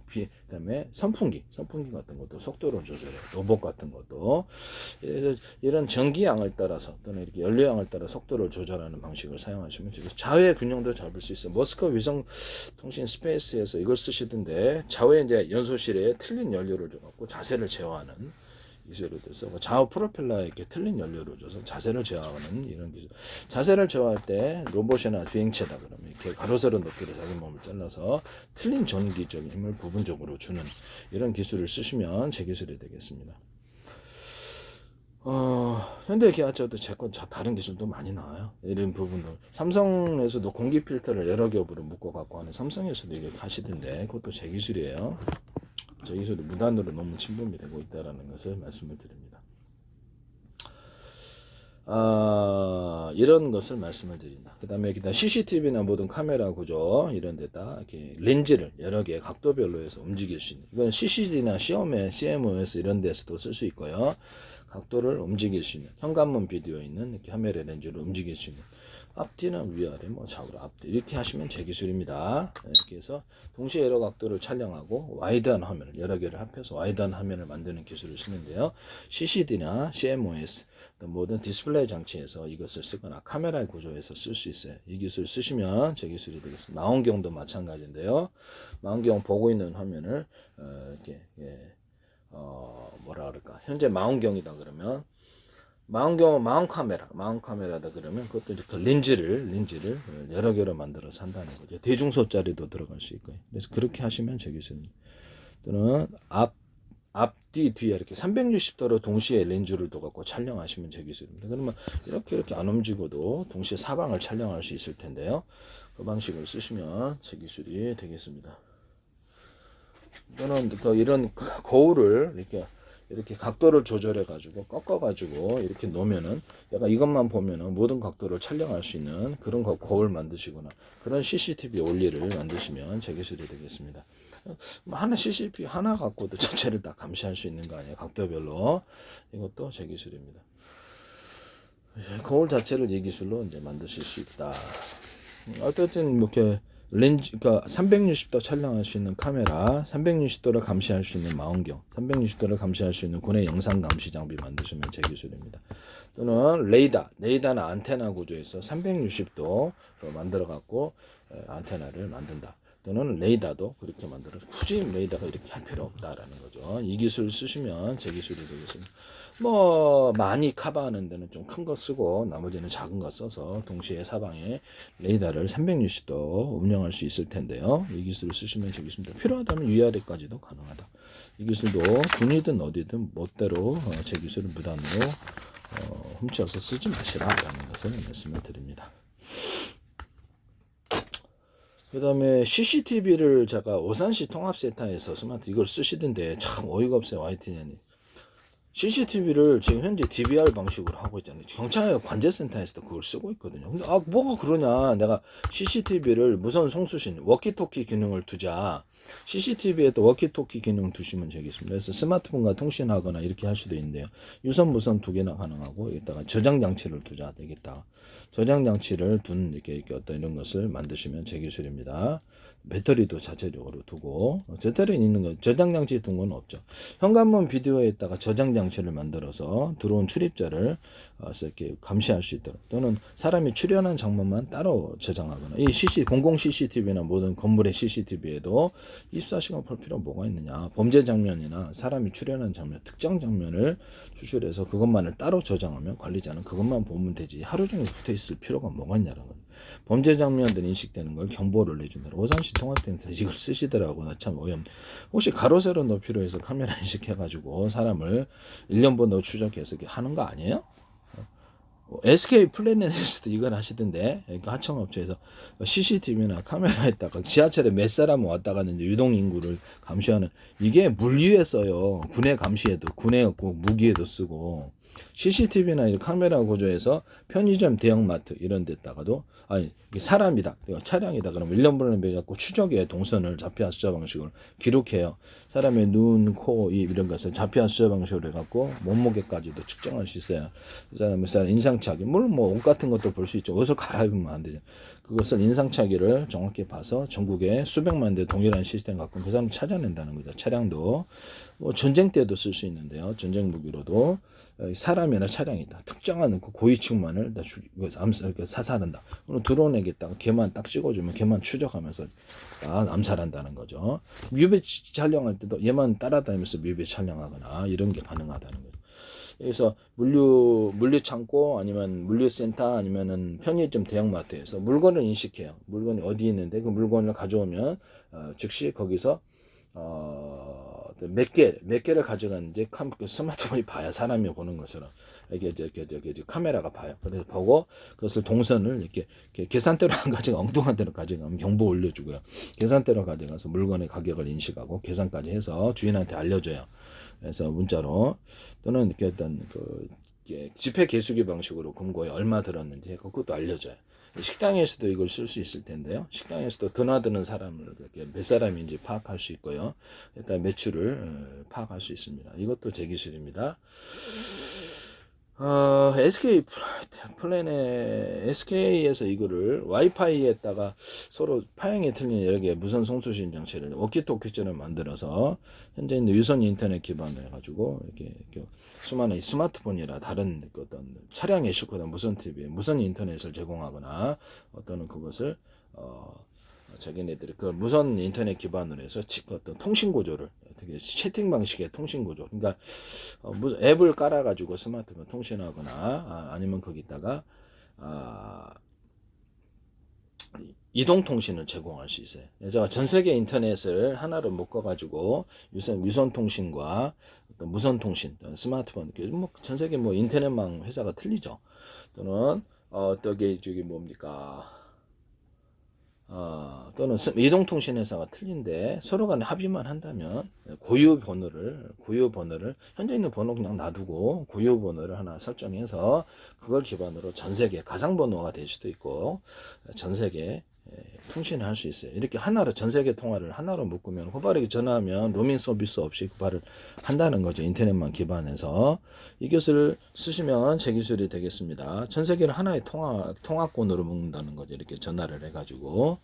그다음에 선풍기 같은 것도 속도를 조절해. 로봇 같은 것도 이런 전기양을 따라서 또는 이렇게 연료양을 따라 속도를 조절하는 방식을 사용하시면 자외 균형도 잡을 수 있어요. 머스크 위성통신 스페이스에서 이걸 쓰시던데 자외 이제 연소실에 틀린 연료를 줘갖고 자세를 제어하는 기술을 써서 좌우 프로펠러에 이렇게 틀린 연료를 줘서 자세를 제어하는 이런 기술. 자세를 제어할 때 로봇이나 비행체다 그러면 이렇게 가로세로 높이로 자기 몸을 잘라서 틀린 전기적인 힘을 부분적으로 주는 이런 기술을 쓰시면 제 기술이 되겠습니다. 현대 기아차도 제건 다른 기술도 많이 나와요. 이런 부분들. 삼성에서도 공기 필터를 여러 겹으로 묶어 갖고 하는 삼성에서도 이게 하시던데 그것도 제 기술이에요. 저 기술이 무단으로 너무 침범이 되고 있다는 것을 말씀을 드립니다. 이런 것을 말씀을 드린다. 그 다음에 CCTV나 모든 카메라 구조 이런 데다 이렇게 렌즈를 여러 개 각도별로 해서 움직일 수 있는, 이건 CCD나 CMOS 이런 데서도 쓸 수 있고요. 각도를 움직일 수 있는 현관문 비디오에 있는 이렇게 카메라 렌즈를 움직일 수 있는, 앞뒤나 위아래 좌우로 앞뒤 이렇게 하시면 제 기술입니다. 이렇게 해서 동시에 여러 각도를 촬영하고 와이드한 화면을 여러 개를 합해서 와이드한 화면을 만드는 기술을 쓰는데요. CCD나 CMOS 모든 디스플레이 장치에서 이것을 쓰거나 카메라 구조에서 쓸 수 있어요. 이 기술 쓰시면 제 기술이 되겠습니다. 망원경도 마찬가지인데요. 망원경 보고 있는 화면을 이렇게 뭐라 그럴까, 현재 망원경이다 그러면 마운 카메라다 그러면 그것도 이렇게 렌즈를 여러 개로 만들어서 한다는 거죠. 대중소짜리도 들어갈 수 있고요. 그래서 그렇게 하시면 제 기술입니다. 또는 앞뒤 이렇게 360도로 동시에 렌즈를 둬갖고 촬영하시면 제 기술입니다. 그러면 이렇게 안 움직여도 동시에 사방을 촬영할 수 있을 텐데요. 그 방식을 쓰시면 제 기술이 되겠습니다. 또는 또 이런 거울을 이렇게 각도를 조절해 가지고 꺾어 가지고 이렇게 놓으면은 약간 이것만 보면은 모든 각도를 촬영할 수 있는 그런 거울 만드시거나 그런 CCTV 원리를 만드시면 제 기술이 되겠습니다. 하나 CCTV 하나 갖고도 전체를 다 감시할 수 있는 거 아니에요. 각도별로. 이것도 제 기술입니다. 거울 자체를 이 기술로 이제 만드실 수 있다. 어쨌든 이렇게 렌즈, 그러니까 360도 촬영할 수 있는 카메라, 360도를 감시할 수 있는 망원경, 360도를 감시할 수 있는 군의 영상 감시 장비 만드시면 제 기술입니다. 또는 레이더나 안테나 구조에서 360도로 만들어 갖고 안테나를 만든다. 또는 레이더도 그렇게 만들어서 굳이 레이더가 이렇게 할 필요 없다라는 거죠. 이 기술 쓰시면 제 기술이 되겠습니다. 많이 커버하는 데는 좀 큰 거 쓰고 나머지는 작은 거 써서 동시에 사방에 레이더를 360도 운영할 수 있을 텐데요. 이 기술을 쓰시면 되겠습니다. 필요하다면 위아래까지도 가능하다. 이 기술도 군이든 어디든 멋대로 제 기술을 무단으로 훔쳐서 쓰지 마시라라는 것을 말씀을 드립니다. 그 다음에 CCTV를 제가 오산시 통합센터에서 스마트 이걸 쓰시던데 참 어이가 없어요. YTN이. CCTV를 지금 현재 DVR 방식으로 하고 있잖아요. 경찰 관제센터에서도 그걸 쓰고 있거든요. 근데 뭐가 그러냐. 내가 CCTV를 무선 송수신 워키토키 기능을 두자. CCTV에도 워키토키 기능 두시면 되겠습니다. 그래서 스마트폰과 통신하거나 이렇게 할 수도 있는데요. 유선 무선 두 개나 가능하고 여기다가 저장 장치를 두자 되겠다. 저장 장치를 둔 이렇게 어떤 이런 것을 만드시면 제 기술입니다. 배터리도 자체적으로 두고 배터리 있는 거 저장 장치 둔 건 없죠. 현관문 비디오에다가 저장 장치를 만들어서 들어온 출입자를 이렇게 감시할 수 있도록, 또는 사람이 출연한 장면만 따로 저장하거나, 이 공공 CCTV나 모든 건물의 CCTV에도 24시간 볼 필요 뭐가 있느냐. 범죄 장면이나 사람이 출연한 장면, 특정 장면을 추출해서 그것만을 따로 저장하면 관리자는 그것만 보면 되지 하루 종일 붙어 있을 필요가 뭐가 있냐는 거예요. 범죄 장면들 인식되는 걸 경보를 내준다고 오산시 통합센터 이걸 쓰시더라고요. 참 어이없네. 혹시 가로세로 높이로 해서 카메라 인식해가지고 사람을 1년 번호 추적해서 이렇게 하는 거 아니에요? SK 플래닛에서도 이걸 하시던데, 그러니까 하청업체에서 CCTV나 카메라에다가 지하철에 몇 사람 왔다 갔는지 유동 인구를 감시하는, 이게 물리에 써요. 군의 감시에도, 군의 무기에도 쓰고, CCTV나 이 카메라 구조에서 편의점, 대형마트 이런 데다가도, 아니 이게 사람이다, 차량이다 그러면 1년분을 매갖고 추적해 동선을 자폐아 숫자 방식으로 기록해요. 사람의 눈, 코, 입 이런 것을 자폐아 숫자 방식으로 해갖고 몸무게까지도 측정할 수 있어요. 그 사람 인상착의, 물론 뭐 옷 같은 것도 볼 수 있죠. 옷을 갈아입으면 안 되죠. 그것을 인상착의를 정확히 봐서 전국에 수백만 대 동일한 시스템 갖고 그 사람 찾아낸다는 거죠. 차량도 뭐 전쟁 때도 쓸 수 있는데요. 전쟁 무기로도 사람이나 차량이다, 특정한 그 고위층만을 다 사살한다. 드론에게다가 걔만 딱 찍어주면 걔만 추적하면서 암살한다는 거죠. 뮤비 촬영할 때도 얘만 따라다니면서 뮤비 촬영하거나 이런 게 가능하다는 거죠. 그래서 물류 창고 아니면 물류센터 아니면은 편의점 대형마트에서 물건을 인식해요. 물건이 어디 있는데 그 물건을 가져오면 즉시 거기서 몇 개를 가져갔는지 그 스마트폰이 봐야 사람이 보는 것처럼 이게 카메라가 봐요. 그래서 보고 그것을 동선을 이렇게 계산대로 안 가져가 엉뚱한 데로 가져가면 경보 올려주고요. 계산대로 가져가서 물건의 가격을 인식하고 계산까지 해서 주인한테 알려줘요. 그래서 문자로 또는 이렇게 어떤 지폐 개수기 방식으로 금고에 얼마 들었는지 그것도 알려줘요. 식당에서도 이걸 쓸 수 있을 텐데요. 식당에서도 드나드는 사람을 몇 사람인지 파악할 수 있고요. 일단 매출을 파악할 수 있습니다. 이것도 제 기술입니다. SK 플랜에 SK에서 이거를 와이파이에다가 서로 파형이 틀린 여러 개의 무선 송수신 장치를 워키토키처럼 만들어서 현재 있는 유선 인터넷 기반을 가지고 이렇게 수많은 스마트폰이나 다른 어떤 차량에 싣고는 무선 TV, 무선 인터넷을 제공하거나 어떤 그것을 자기네들이 그 무선 인터넷 기반으로 해서 어떤 통신 구조를 되게 채팅 방식의 통신 구조, 그러니까 무슨 앱을 깔아가지고 스마트폰 통신하거나 아니면 거기다가 이동 통신을 제공할 수 있어요. 그래서 전 세계 인터넷을 하나로 묶어가지고 유선 통신과 어떤 무선 통신, 스마트폰, 전 세계 뭐 인터넷망 회사가 틀리죠. 또는 저기 뭡니까? 또는 이동통신 회사가 틀린데 서로 간에 합의만 한다면 고유 번호를 현재 있는 번호 그냥 놔두고 고유 번호를 하나 설정해서 그걸 기반으로 전 세계 가상번호가 될 수도 있고 전 세계 통신을 할 수 있어요. 이렇게 하나로 전 세계 통화를 하나로 묶으면 호발에게 전화하면 로밍 서비스 없이 호발을 한다는 거죠. 인터넷만 기반해서 이것을 쓰시면 제 기술이 되겠습니다. 전 세계를 하나의 통화권으로 묶는다는 거죠. 이렇게 전화를 해가지고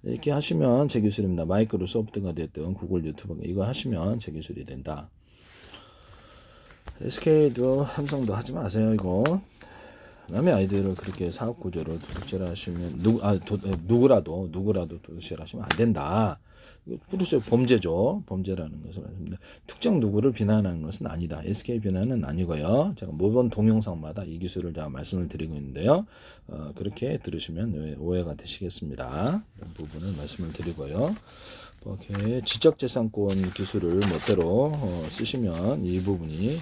이렇게 하시면 제 기술입니다. 마이크로소프트가 됐든 구글 유튜브 이거 하시면 제 기술이 된다. SK도 삼성도 하지 마세요. 이거 남의 아이들을 그렇게 사업 구조를 도둑질하시면 누구라도 도둑질하시면 안 된다. 이거 범죄죠. 범죄라는 것을 말씀드립니다. 특정 누구를 비난하는 것은 아니다. SK 비난은 아니고요. 제가 모든 동영상마다 이 기술을 제가 말씀을 드리고 있는데요. 그렇게 들으시면 오해가 되시겠습니다. 이런 부분을 말씀을 드리고요. 이렇게 지적재산권 기술을 멋대로 쓰시면 이 부분이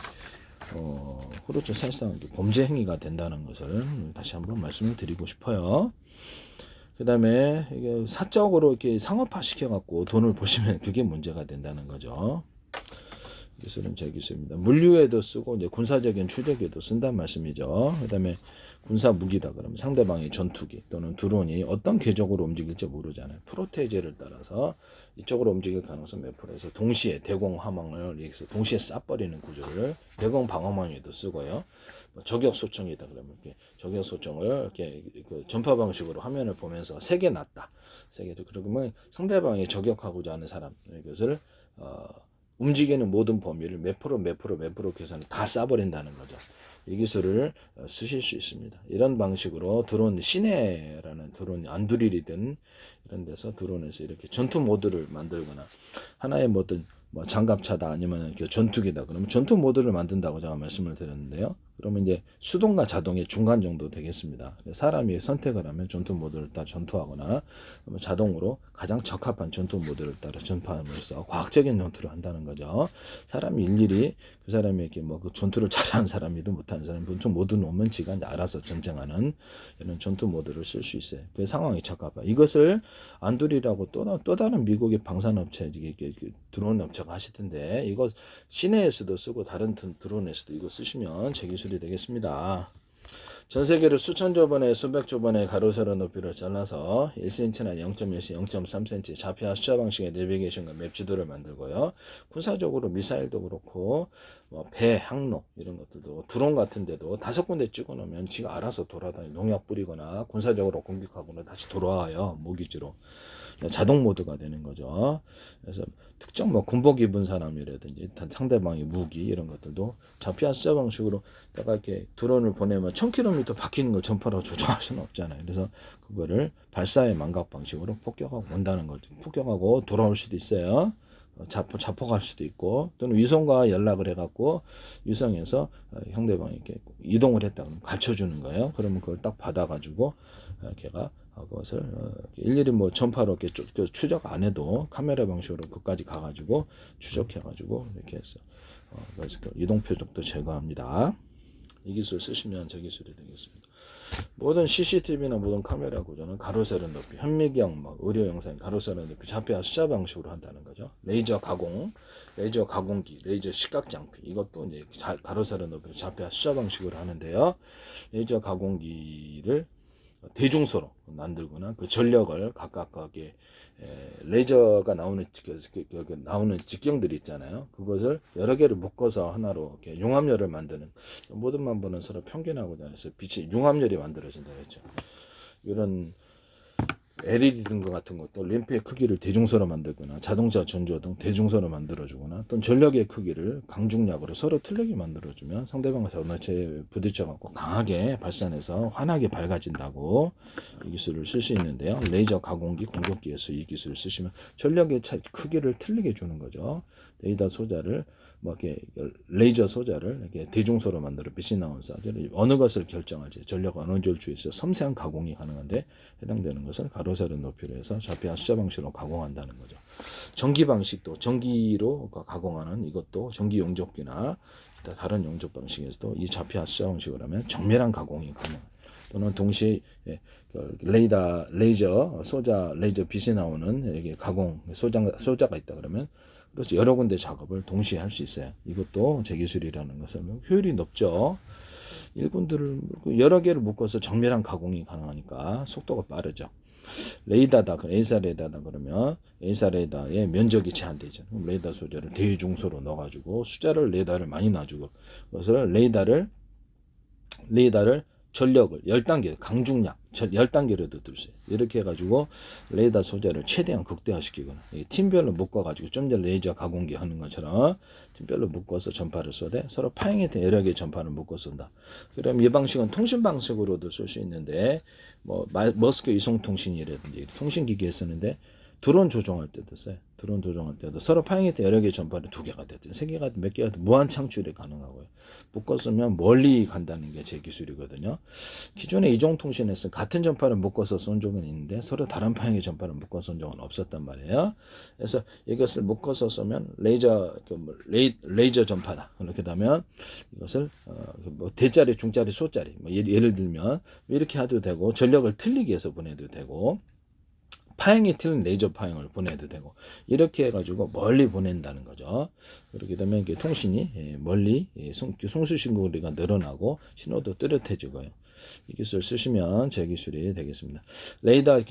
그렇죠. 사실상 범죄 행위가 된다는 것을 다시 한번 말씀을 드리고 싶어요. 그 다음에 이게 사적으로 이렇게 상업화 시켜갖고 돈을 보시면 그게 문제가 된다는 거죠. 기술은 제 기술입니다. 물류에도 쓰고 이제 군사적인 추적에도 쓴다는 말씀이죠. 그 다음에 군사 무기다 그러면 상대방의 전투기 또는 드론이 어떤 궤적으로 움직일지 모르잖아요. 프로테이제를 따라서 이쪽으로 움직일 가능성 몇 프로에서 동시에 대공 화망을 여기서 동시에 쏴버리는 구조를 대공 방어망에도 쓰고요. 저격 소총이다 그러면 이렇게 저격 소총을 이렇게 그 전파 방식으로 화면을 보면서 세게 놨다. 세게도 그러면 상대방이 저격하고자 하는 사람 이것을 움직이는 모든 범위를 몇 프로 계산을 다 쏴버린다는 거죠. 이 기술을 쓰실 수 있습니다. 이런 방식으로 드론 시내라는 드론 안두릴이든 이런 데서 드론에서 이렇게 전투 모드를 만들거나 하나의 뭐든 장갑차다 아니면 전투기다 그러면 전투 모드를 만든다고 제가 말씀을 드렸는데요. 그러면 이제 수동과 자동의 중간 정도 되겠습니다. 사람이 선택을 하면 전투 모드를 따라 전투하거나 자동으로 가장 적합한 전투 모드를 따라 전투함으로써 과학적인 전투를 한다는 거죠. 사람이 일일이 그 사람에게 뭐 그 전투를 잘하는 사람이든 못하는 사람이 전투 모드 놓으면 지가 이제 알아서 전쟁하는 이런 전투 모드를 쓸 수 있어요. 그 상황이 적합한. 이것을 안두리라고 또 다른 미국의 방산업체 드론 업체가 하시던데 이거 시내에서도 쓰고 다른 드론에서도 이거 쓰시면 제 기술이 되겠습니다. 전 세계를 수천조 번에 수백조 번의 가로 세로 높이를 잘라서 1cm나 0.1cm, 0.3cm 좌표와 숫자 방식의 내비게이션과 맵 지도를 만들고요. 군사적으로 미사일도 그렇고 뭐 배, 항로 이런 것들도 드론 같은 데도 5군데 찍어 놓으면 지가 알아서 돌아다니 농약 뿌리거나 군사적으로 공격하거나 다시 돌아와요. 모기지로. 자동 모드가 되는 거죠. 그래서 특정 뭐 군복 입은 사람이라든지 상대방의 무기 이런 것들도 좌표와 숫자 방식으로 내가 이렇게 드론을 보내면 1000km 바뀌는 걸 전파로 조정할 수는 없잖아요. 그래서 그거를 발사의 망각 방식으로 폭격하고 온다는 거죠. 폭격하고 돌아올 수도 있어요. 자폭할 수도 있고 또는 위성과 연락을 해갖고 위성에서 상대방이 이렇게 이동을 했다 그러면 가르쳐주는 거예요. 그러면 그걸 딱 받아가지고 걔가 그것을 일일이 뭐 전파로 이렇게 추적 안 해도 카메라 방식으로 그까지 가가지고 추적해가지고 이렇게 해서 그래서 이동 표적도 제거합니다. 이 기술 쓰시면 저 기술이 되겠습니다. 모든 CCTV나 모든 카메라 구조는 가로 세로 높이, 현미경, 의료 영상 가로 세로 높이, 좌표와 숫자 방식으로 한다는 거죠. 레이저 가공, 레이저 가공기, 레이저 시각 장비 이것도 이제 가로 세로 높이, 좌표와 숫자 방식으로 하는데요. 레이저 가공기를 대중소로 만들거나 그 전력을 각각하게 레이저가 나오는 직경들이 있잖아요. 그것을 여러 개를 묶어서 하나로 이렇게 융합열을 만드는 모든 만보는 서로 평균하고 다해서 빛이 융합열이 만들어진다 했죠. 이런 LED 등과 같은 것도 램프의 크기를 대중소로 만들거나 자동차 전조등 대중소로 만들어주거나 또는 전력의 크기를 강중약으로 서로 틀리게 만들어주면 상대방의 전원체에 부딪혀갖고 강하게 발산해서 환하게 밝아진다고 이 기술을 쓸 수 있는데요. 레이저 가공기 공격기에서 이 기술을 쓰시면 전력의 크기를 틀리게 주는 거죠. 레이더 소자를 뭐 이렇게 레이저 소자를 이렇게 대중소로 만들어 빛이 나온 사지를 어느 것을 결정할지 전력 어느 절주에서 섬세한 가공이 가능한데 해당되는 것을 가로 세로 높이로 해서 좌표와 숫자 방식으로 가공한다는 거죠. 전기 방식도 전기로 가공하는 이것도 전기 용접기나 다른 용접 방식에서도 이 좌표와 숫자 방식으로 하면 정밀한 가공이 가능. 또는 동시에 레이저 소자 레이저 빛이 나오는 이게 가공 소자가 있다 그러면 그렇죠. 여러 군데 작업을 동시에 할 수 있어요. 이것도 제 기술이라는 것은 효율이 높죠. 일꾼들을 여러 개를 묶어서 정밀한 가공이 가능하니까 속도가 빠르죠. 레이더다, A사 레이더다 그러면 A사 레이더의 면적이 제한되죠. 그럼 레이더 소재를 대중소로 넣어가지고 숫자를 레이더를 많이 놔주고 그것을 레이더를 전력을 10단계 강중량 10단계로도 들 수 있어요. 이렇게 해가지고 레이더 소재를 최대한 극대화시키거나 팀별로 묶어가지고 좀 전에 레이저 가공기 하는 것처럼 팀별로 묶어서 전파를 쏘되 서로 파행했던 여러 개의 전파를 묶어 쏜다. 그럼 이 방식은 통신 방식으로도 쓸 수 있는데 뭐 머스크 이송통신이라든지 통신기기에 쓰는데 드론 조종할 때도 써요. 드론 조종할 때도 서로 파행했던 여러 개의 전파를 2개가 됐든 3개가 몇 개가 무한 창출이 가능하고요. 묶어 쓰면 멀리 간다는 게 제 기술이거든요. 기존의 이종통신에서 같은 전파를 묶어서 쏜 적은 있는데 서로 다른 파행의 전파를 묶어 쏜 적은 없었단 말이에요. 그래서 이것을 묶어서 쏘면 레이저 전파다. 그렇게 되면 이것을 뭐 대자리, 중자리, 소자리 예를 들면 이렇게 해도 되고 전력을 틀리게 해서 보내도 되고 파행이 틀린 레이저 파행을 보내도 되고 이렇게 해가지고 멀리 보낸다는 거죠. 그렇게 되면 이게 통신이 멀리 송수 신고리가 늘어나고 신호도 뚜렷해지고요. 이 기술 쓰시면 제 기술이 되겠습니다. 레이더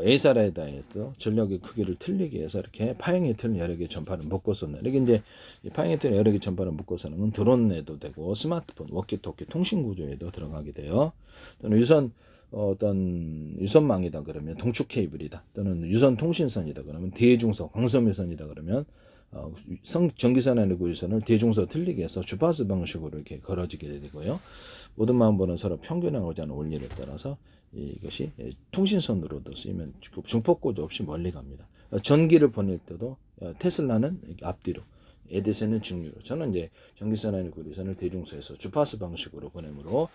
A사 레이더에도 전력의 크기를 틀리게 해서 이렇게 파행이 틀린 여러 개의 전파를 묶어 쏘는 이렇게 이제 파행이 틀린 여러 개의 전파를 묶어 쏘는 건 드론에도 되고 스마트폰, 워키토키 통신 구조에도 들어가게 돼요. 또는 어떤 유선망이다 그러면 동축 케이블이다 또는 유선 통신선이다 그러면 대중소 광섬유선이다 그러면 전기선 아니고 유선을 대중소 틀리게 해서 주파수 방식으로 이렇게 걸어지게 되고요. 모든 만보는 서로 평균하고자 하는 원리를 따라서 이것이 통신선으로도 쓰이면 중폭 구조 없이 멀리 갑니다. 전기를 보낼 때도 테슬라는 앞뒤로 에디슨은 직류로. 저는 이제 전기선이나 구리선을 대중소에서 주파수 방식으로 보내므로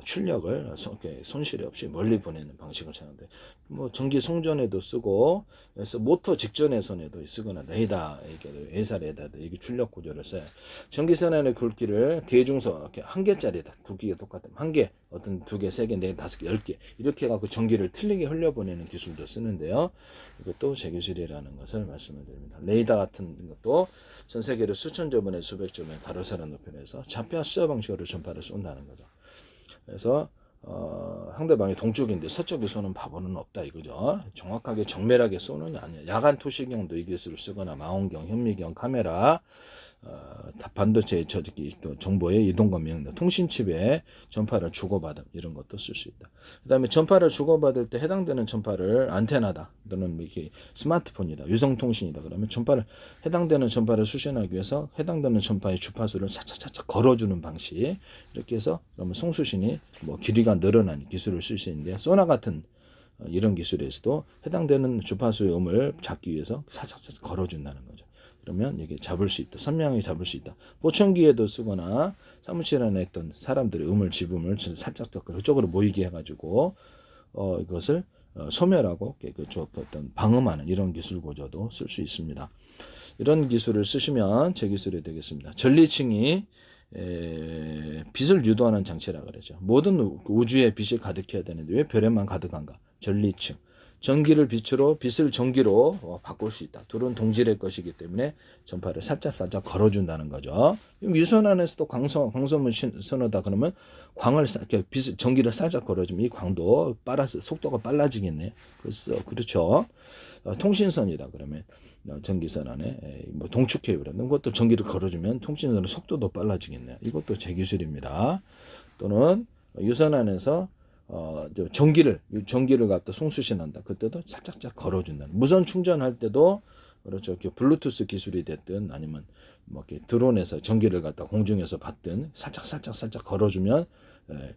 출력을 손실이 없이 멀리 보내는 방식을 사용하는데, 뭐 전기 송전에도 쓰고, 그래서 모터 직전에선에도 쓰거나 레이더에게도 회사 레이더도 이게 출력 구조를 써요. 전기선이나 굵기를 대중소 이렇게 한 개짜리다. 굵기가 똑같으면 한 개, 어떤 두 개, 세 개, 네 개, 다섯 개, 10개 이렇게 해갖고 전기를 틀리게 흘려보내는 기술도 쓰는데요. 이것도 제 기술이라는 것을 말씀을 드립니다. 레이더 같은 것도 전 세계로 수천 조 번에 수백 조 번에 가로세로 높여서 좌표 수저 방식으로 전파를 쏜다는 거죠. 그래서 상대방이 동쪽인데 서쪽에 쏘는 바보는 없다 이거죠. 정확하게 정밀하게 쏘는 게 아니야. 야간 투시경도 이 기술을 쓰거나 망원경, 현미경, 카메라, 반도체 저기 또 정보의 이동과 명령, 통신칩에 전파를 주고받음 이런 것도 쓸 수 있다. 그다음에 전파를 주고받을 때 해당되는 전파를 안테나다 또는 이렇게 스마트폰이다, 유성통신이다 그러면 전파를 해당되는 전파를 수신하기 위해서 해당되는 전파의 주파수를 차차차차 걸어주는 방식 이렇게 해서 그러면 송수신이 뭐 길이가 늘어나는 기술을 쓸 수 있는데 소나 같은 이런 기술에서도 해당되는 주파수의 음을 잡기 위해서 차차차 걸어준다는 거죠. 그러면 이게 잡을 수 있다. 선명하게 잡을 수 있다. 보청기에도 쓰거나 사무실 안에 있던 사람들의 음을 지음을 살짝 그쪽으로 모이게 해가지고 이것을 소멸하고 어떤 방음하는 이런 기술 구조도 쓸 수 있습니다. 이런 기술을 쓰시면 제 기술이 되겠습니다. 전리층이 빛을 유도하는 장치라 그러죠. 모든 우주에 빛이 가득해야 되는데 왜 별에만 가득한가? 전리층. 전기를 빛으로, 빛을 전기로 바꿀 수 있다. 둘은 동질의 것이기 때문에 전파를 살짝 걸어준다는 거죠. 유선 안에서도 광선을 선호다 그러면 광을 빛을 전기를 살짝 걸어주면 이 광도 속도가 빨라지겠네요. 그렇죠. 통신선이다 그러면 전기선 안에 뭐 동축 케이블이라는 것도 전기를 걸어주면 통신선의 속도도 빨라지겠네요. 이것도 제 기술입니다. 또는 유선 안에서 전기를 갖다 송수신한다. 그때도 살짝 걸어준다. 무선 충전할 때도 그렇죠. 이렇게 블루투스 기술이 됐든 아니면 뭐 이렇게 드론에서 전기를 갖다 공중에서 받든 살짝 걸어주면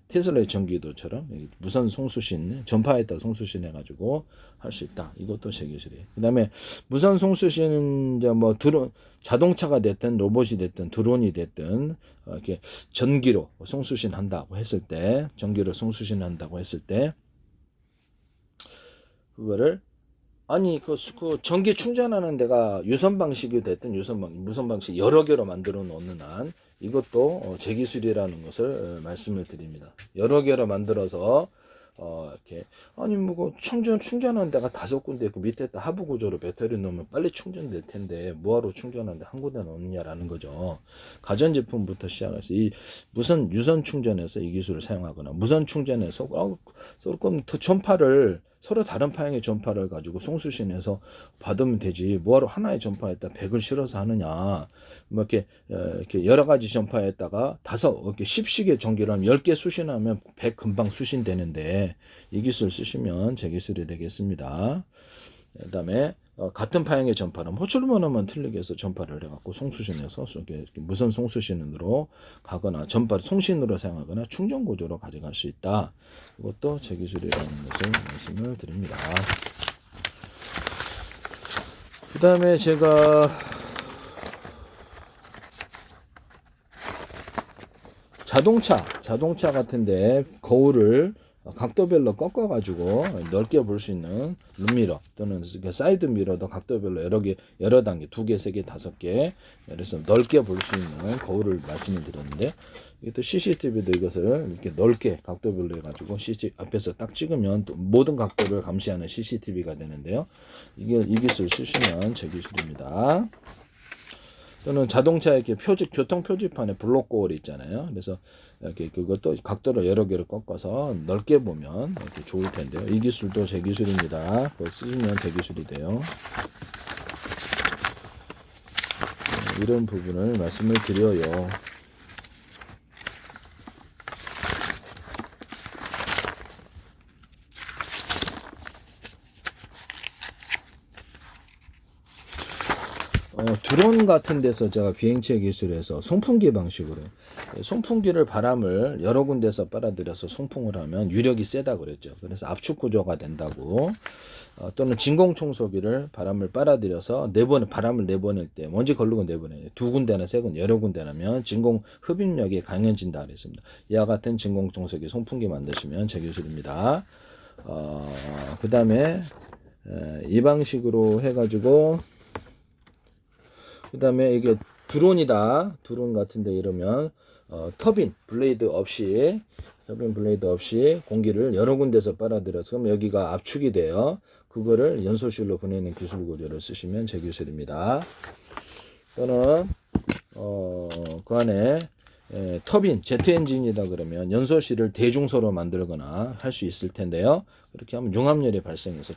테슬라의 전기도처럼 무선 송수신 전파에다 송수신해가지고 할 수 있다. 이것도 제 기술이에요. 그다음에 무선 송수신 뭐 드론 자동차가 됐든 로봇이 됐든 드론이 됐든 이렇게 전기로 송수신한다고 했을 때 전기로 송수신한다고 했을 때 그거를 아니 그 전기 충전하는 데가 유선 방식이 됐든 무선 방식 여러 개로 만들어 놓는 한 이것도 제 기술이라는 것을 말씀을 드립니다. 여러 개로 만들어서 이렇게 아니 뭐 충전하는 데가 5군데 있고 밑에다 하부 구조로 배터리 넣으면 빨리 충전될 텐데 뭐하러 충전하는데 한 군데 넣느냐라는 거죠. 가전제품부터 시작해서 이 무선 유선 충전에서 이 기술을 사용하거나 무선 충전에서 그럼 전파를 서로 다른 파형의 전파를 가지고 송수신해서 받으면 되지. 뭐하러 하나의 전파에다 100을 실어서 하느냐. 뭐 이렇게 여러 가지 전파에다가 이렇게 10식의 전기를 하면 10개 수신하면 100 금방 수신되는데 이 기술 쓰시면 제 기술이 되겠습니다. 그다음에 같은 파형의 전파는 호출번호만 틀리게 해서 전파를 해갖고 송수신해서 무선 송수신으로 가거나 전파 통신으로 사용하거나 충전 구조로 가져갈 수 있다. 이것도 제 기술이라는 것을 말씀을 드립니다. 그 다음에 제가 자동차 같은데 거울을 각도별로 꺾어가지고 넓게 볼 수 있는 룸미러 또는 사이드 미러도 각도별로 여러 단계 2개, 3개, 5개 그래서 넓게 볼 수 있는 거울을 말씀을 드렸는데 이것도 CCTV도 이것을 이렇게 넓게 각도별로 해가지고 앞에서 딱 찍으면 또 모든 각도를 감시하는 CCTV가 되는데요. 이 기술 쓰시면 제 기술입니다. 또는 자동차 이렇게 교통 표지판에 블록 거울이 있잖아요. 그래서 이렇게 그것도 각도를 여러 개로 꺾어서 넓게 보면 이렇게 좋을 텐데요. 이 기술도 제 기술입니다. 그거 쓰시면 제 기술이 돼요. 이런 부분을 말씀을 드려요. 드론 같은 데서 제가 비행체 기술에서 송풍기 방식으로 송풍기를 바람을 여러 군데서 빨아들여서 송풍을 하면 유력이 세다 그랬죠. 그래서 압축 구조가 된다고 또는 진공청소기를 바람을 빨아들여서 바람을 내보낼 때 먼지 걸르고 내보내요. 두 군데나 세 군데, 여러 군데라면 진공 흡입력이 강해진다 그랬습니다. 이와 같은 진공청소기 송풍기 만드시면 제 기술입니다. 그 다음에 이 방식으로 해가지고 그 다음에 이게 드론이다. 드론 같은데 이러면 터빈 블레이드 없이 공기를 여러 군데서 빨아들여서 그럼 여기가 압축이 돼요. 그거를 연소실로 보내는 기술 구조를 쓰시면 제 기술입니다. 또는 그 안에 터빈, 제트 엔진이다 그러면 연소실을 대중소로 만들거나 할 수 있을 텐데요. 그렇게 하면 융합열이 발생해서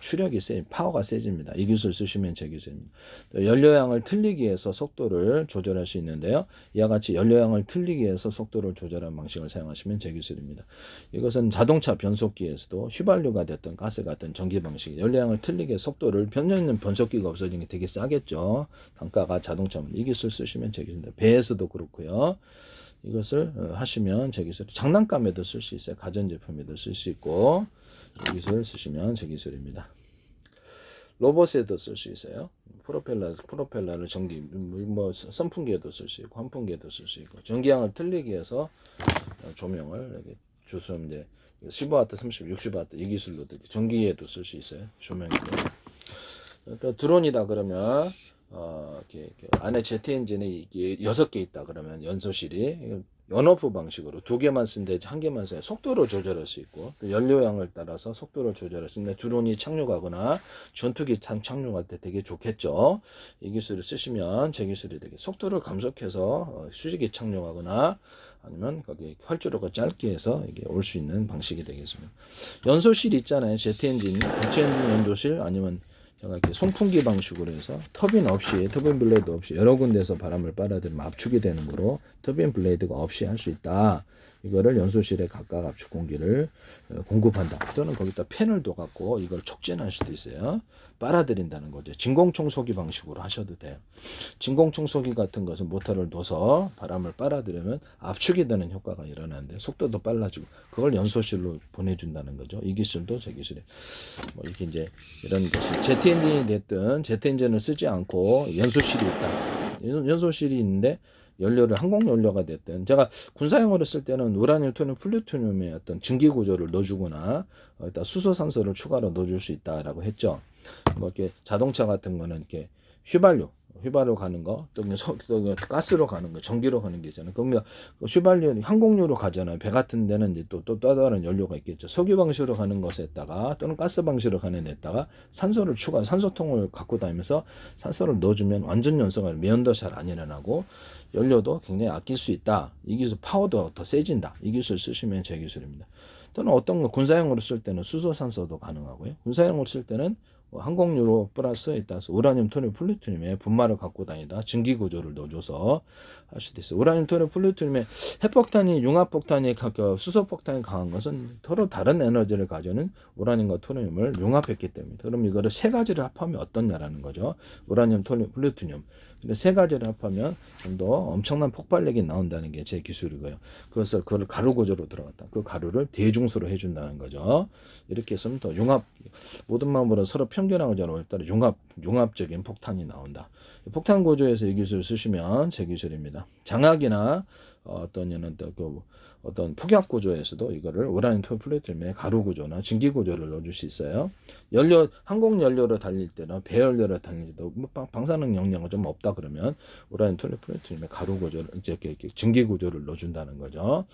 파워가 세집니다. 이 기술 쓰시면 제 기술입니다. 또 연료양을 틀리기 위해서 속도를 조절할 수 있는데요. 이와 같이 연료양을 틀리기 위해서 속도를 조절하는 방식을 사용하시면 제 기술입니다. 이것은 자동차 변속기에서도 휘발유가 됐든 가스가 됐든 전기 방식, 연료양을 틀리게 속도를 변경있는 변속기가 없어지는 게 되게 싸겠죠. 단가가 자동차면 이 기술 쓰시면 제 기술입니다. 배에서도 그렇고요. 이것을 하시면 제 기술, 장난감에도 쓸 수 있어요. 가전제품에도 쓸 수 있고, 이 기술을 쓰시면 제 기술입니다. 로봇에도 쓸 수 있어요. 프로펠러를 선풍기에도 쓸 수 있고, 환풍기에도 쓸 수 있고, 전기양을 틀리기 위해서 조명을 이렇게 주스면 이제 15W, 30W, 60W 이 기술로도 전기에도 쓸 수 있어요. 조명에도. 또 드론이다 그러면 이렇게 안에 제트 엔진에 이게 6개 있다 그러면 연소실이 연오프 방식으로 2개만 쓴데 1개만 써야 속도를 조절할 수 있고 또 연료량을 따라서 속도를 조절할 수 있는데 드론이 착륙하거나 전투기 착륙할 때 되게 좋겠죠. 이 기술을 쓰시면 제 기술이 되게 속도를 감속해서 수직이 착륙하거나 아니면 거기 활주로가 짧게 해서 이게 올 수 있는 방식이 되겠습니다. 연소실 있잖아요. 제트 엔진 연소실 아니면 제가 이렇게 송풍기 방식으로 해서 터빈 블레이드 없이 여러 군데서 바람을 빨아들이면 압축이 되는 거로 터빈 블레이드가 없이 할 수 있다. 이거를 연소실에 각각 압축 공기를 공급한다. 또는 거기다 팬을 둬갖고 이걸 촉진할 수도 있어요. 빨아들인다는 거죠. 진공청소기 방식으로 하셔도 돼요. 진공청소기 같은 것은 모터를 둬서 바람을 빨아들이면 압축이 되는 효과가 일어나는데 속도도 빨라지고 그걸 연소실로 보내준다는 거죠. 이 기술도 제 기술이 이렇게 이제 이런 것이 제트 엔진이 됐든 제트 엔진을 쓰지 않고 연소실이 있다. 연소실이 있는데 연료를 항공 연료가 됐든 제가 군사용으로 쓸 때는 우라늄, 토늄, 플루토늄의 어떤 증기 구조를 넣어주거나 일단 수소, 산소를 추가로 넣어줄 수 있다라고 했죠. 이렇게 자동차 같은 거는 이렇게 휘발유 가는 거, 또 가스로 가는 거, 전기로 가는 게 있잖아요. 그러면 휘발유, 항공유로 가잖아요. 배 같은 데는 이제 또 다른 연료가 있겠죠. 석유 방식으로 가는 것에다가 또는 가스 방식으로 가는 데다가 산소통을 갖고 다니면서 산소를 넣어주면 완전 연소가 매연도 잘 안 일어나고 연료도 굉장히 아낄 수 있다. 이 기술 파워도 더 세진다. 이 기술 쓰시면 제 기술입니다. 또는 어떤 거 군사용으로 쓸 때는 수소, 산소도 가능하고요. 군사용으로 쓸 때는 항공유로 플러스에 따라서 우라늄, 토늄, 플루토늄의 분말을 갖고 다니다 증기 구조를 넣어줘서 할 수도 있어요. 우라늄, 토늄, 플루토늄의 핵폭탄이 융합폭탄이 수소폭탄이 강한 것은 서로 다른 에너지를 가지는 우라늄과 토늄을 융합했기 때문에 그럼 이거를 세 가지를 합하면 어떻냐라는 거죠. 우라늄, 토늄, 플루토늄. 근데 세 가지를 합하면 좀 더 엄청난 폭발력이 나온다는 게 제 기술이고요. 그걸 가루 구조로 들어갔다. 그 가루를 대중소로 해준다는 거죠. 이렇게 했으면 더 모든 방법으로 서로 평균하고 저를 따라 융합적인 폭탄이 나온다. 폭탄 구조에서 이 기술을 쓰시면 제 기술입니다. 장학이나 어떤 폭약 구조에서도 이거를 우라늄, 토늄, 플루토늄의 가루 구조나 증기 구조를 넣어줄 수 있어요. 항공 연료로 달릴 때나 배 연료로 달릴 때도 방사능 영향이 좀 없다 그러면 우라늄, 토늄, 플루토늄의 가루 구조를 이렇게 증기 구조를 넣어준다는 거죠.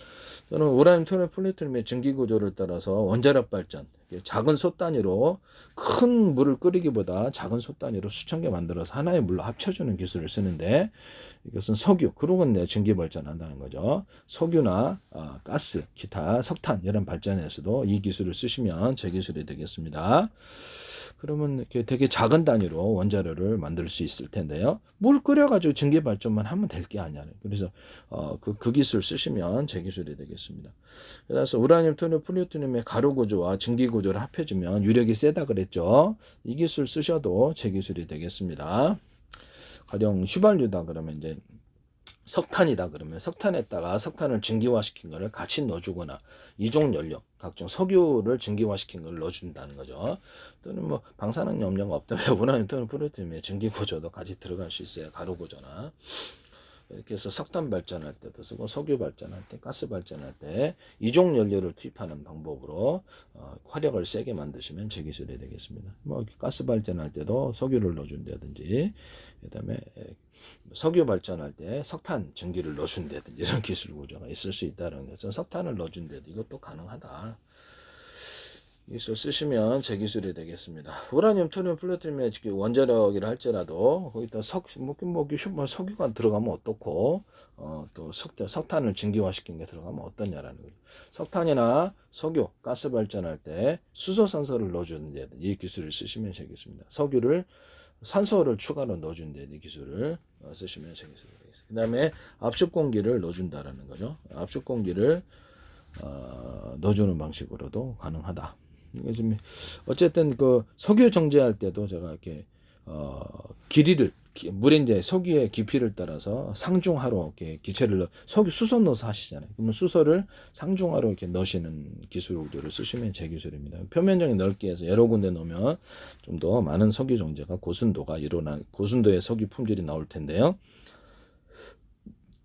저는 우라늄, 토늄, 플루토늄의 증기 구조를 따라서 원자력 발전, 작은 솥 단위로 큰 물을 끓이기보다 작은 솥 단위로 수천 개 만들어서 하나의 물로 합쳐주는 기술을 쓰는데 이것은 석유, 그러고 증기 발전한다는 거죠. 석유나 가스, 기타 석탄 이런 발전에서도 이 기술을 쓰시면 제 기술이 되겠습니다. 그러면 이렇게 되게 작은 단위로 원자료를 만들 수 있을 텐데요. 물 끓여가지고 증기 발전만 하면 될 게 아니야. 그래서 그 기술 쓰시면 제 기술이 되겠습니다. 그래서 우라늄, 토늄, 플루토늄의 가루 구조와 증기 구조를 합해주면 유력이 세다 그랬죠. 이 기술 쓰셔도 제 기술이 되겠습니다. 가령 휘발유다 그러면 이제 석탄이다 그러면 석탄에다가 석탄을 증기화시킨 거를 같이 넣어주거나 이종 연료, 각종 석유를 증기화시킨 걸 넣어준다는 거죠. 또는 뭐 방사능 염료가 없다면 우라늄 또는 플루토늄의 증기 구조도 같이 들어갈 수 있어요. 가루 구조나. 이렇게 해서 석탄 발전할 때도 쓰고 석유 발전할 때, 가스 발전할 때 이종 연료를 투입하는 방법으로 화력을 세게 만드시면 제 기술이 되겠습니다. 뭐 가스 발전할 때도 석유를 넣어준다든지, 그다음에 석유 발전할 때 석탄 전기를 넣어준다든지 이런 기술 구조가 있을 수 있다는 거죠. 석탄을 넣어준다든지 이것도 가능하다. 기술 쓰시면 제 기술이 되겠습니다. 우라늄, 토륨, 플루토늄의 원자력이라 할지라도 거기다 석유가 들어가면 어떻고, 또 석탄을 증기화시킨 게 들어가면 어떠냐라는 거죠. 석탄이나 석유, 가스 발전할 때 수소산소를 넣어주는 데 이 기술을 쓰시면 되겠습니다. 산소를 추가로 넣어주는 데 이 기술을 쓰시면 제 기술이 되겠습니다. 그 다음에 압축 공기를 넣어준다라는 거죠. 압축 공기를 넣어주는 방식으로도 가능하다. 어쨌든 그 석유 정제할 때도 제가 이렇게 물에 이제 석유의 깊이를 따라서 상중하로 이렇게 기체를 수소 넣어서 하시잖아요. 그러면 수소를 상중하로 이렇게 넣으시는 기술들을 쓰시면 제 기술입니다. 표면적이 넓게 해서 여러 군데 넣으면 좀 더 많은 석유 정제가 고순도의 석유 품질이 나올 텐데요.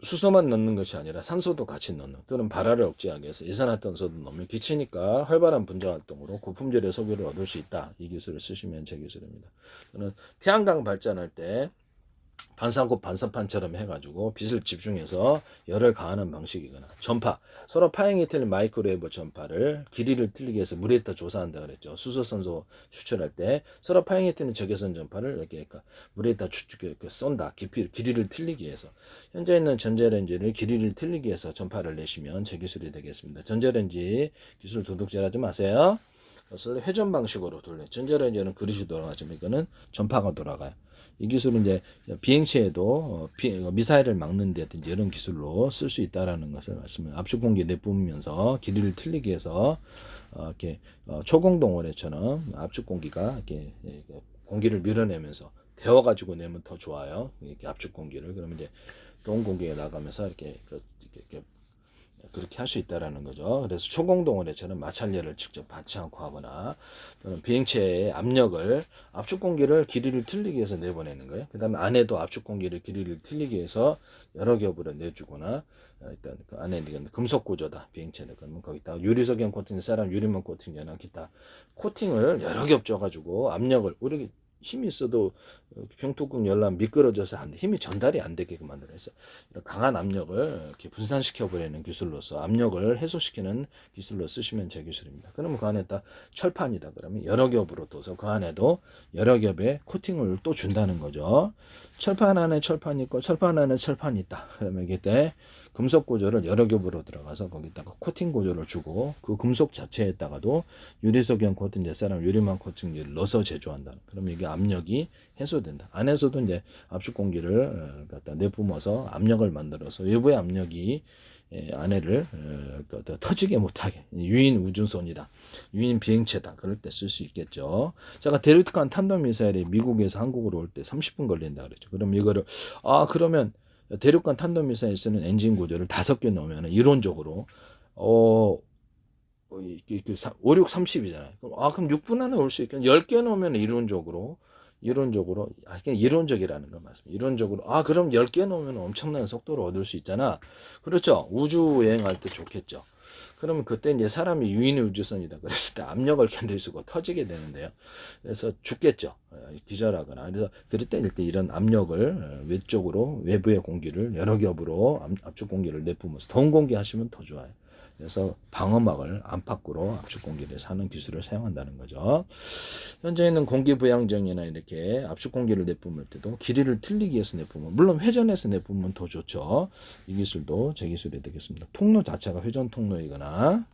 수소만 넣는 것이 아니라 산소도 같이 넣는, 또는 발화를 억제하기 위해서 이산화탄소도 넣으면 기체니까 활발한 분자 활동으로 고품질의 석유를 얻을 수 있다. 이 기술을 쓰시면 제 기술입니다. 저는 태양광 발전할 때 반사곱 반사판처럼 해가지고 빛을 집중해서 열을 가하는 방식이거나, 전파, 서로 파형이 틀린 마이크로웨이브 전파를 길이를 틀리게 해서 물에다 조사한다 그랬죠. 수소산소 추출할 때 서로 파형이 틀린 적외선 전파를 이렇게 물에다 쏜다. 길이를 틀리게 해서. 현재 있는 전자레인지를 길이를 틀리게 해서 전파를 내시면 제 기술이 되겠습니다. 전자레인지 기술 도둑질하지 마세요. 그것을 회전 방식으로 돌려요. 전자레인지는 그릇이 돌아가지만 이거는 전파가 돌아가요. 이 기술은 이제 비행체에도 미사일을 막는 데든지 이런 기술로 쓸 수 있다라는 것을 말씀을, 압축 공기 내뿜으면서 길이를 틀리게 해서 이렇게 초공동원회처럼 압축 공기가 이렇게 공기를 밀어내면서 데워가지고 내면 더 좋아요. 이렇게 압축 공기를. 그러면 이제 동온 공기가 나가면서 이렇게 그렇게 할 수 있다라는 거죠. 그래서 초공동원회처럼 마찰열을 직접 받지 않고 하거나, 또는 비행체의 압축 공기를 길이를 틀리게 해서 내보내는 거예요. 그 다음에 안에도 압축 공기를 길이를 틀리게 해서 여러 겹으로 내주거나, 일단 그 안에 금속 구조다 비행체는, 그러면 거기다 유리석연 코팅, 사람 유리면 코팅이나 기타 코팅을 여러 겹 줘가지고 압력을, 우리 힘이 있어도 병뚜껑 열라면 미끄러져서 안 돼. 힘이 전달이 안 되게끔 만들어서 강한 압력을 이렇게 분산시켜 버리는 기술로서 압력을 해소시키는 기술로 쓰시면 제 기술입니다. 그러면 그 안에다 철판이다 그러면 여러 겹으로 둬서 그 안에도 여러 겹의 코팅을 또 준다는 거죠. 철판 안에 철판이 있고 철판 안에 철판이 있다. 그러면 이때 금속 구조를 여러 겹으로 들어가서 거기다가 코팅 구조를 주고, 그 금속 자체에다가도 유리석연 코팅, 사람 유리망 코팅제를 넣어서 제조한다. 그러면 이게 압력이 해소된다. 안에서도 이제 압축 공기를 갖다 내뿜어서 압력을 만들어서 외부의 압력이 안에를 터지게 못하게, 유인 우주선이다, 유인 비행체다, 그럴 때 쓸 수 있겠죠. 제가 대륙간 탄도미사일이 미국에서 한국으로 올 때 30분 걸린다 그랬죠. 그럼 이거를 그러면 대륙간 탄도미사일 쓰는 엔진 구조를 5개 넣으면 이론적으로 5, 6, 30이잖아요. 그럼 6분 안에 올 수 있겠네. 10개 넣으면 이론적으로 그냥 이론적이라는 거 맞습니다. 이론적으로 그럼 10개 넣으면 엄청난 속도를 얻을 수 있잖아. 그렇죠. 우주 여행할 때 좋겠죠. 그러면 그때 이제 사람이 유인 우주선이다 그랬을 때 압력을 견딜 수가 터지게 되는데요. 그래서 죽겠죠. 기절하거나. 그래서 그럴 때 일단 이런 압력을 외부의 공기를 여러 겹으로 압축 공기를 내뿜으면서 더운 공기 하시면 더 좋아요. 그래서 방어막을 안팎으로 압축 공기를 사는 기술을 사용한다는 거죠. 현재 있는 공기 부양정이나 이렇게 압축 공기를 내뿜을 때도 길이를 틀리기 위해서 내뿜으면, 물론 회전해서 내뿜으면 더 좋죠. 이 기술도 제 기술이 되겠습니다. 통로 자체가 회전 통로이거나,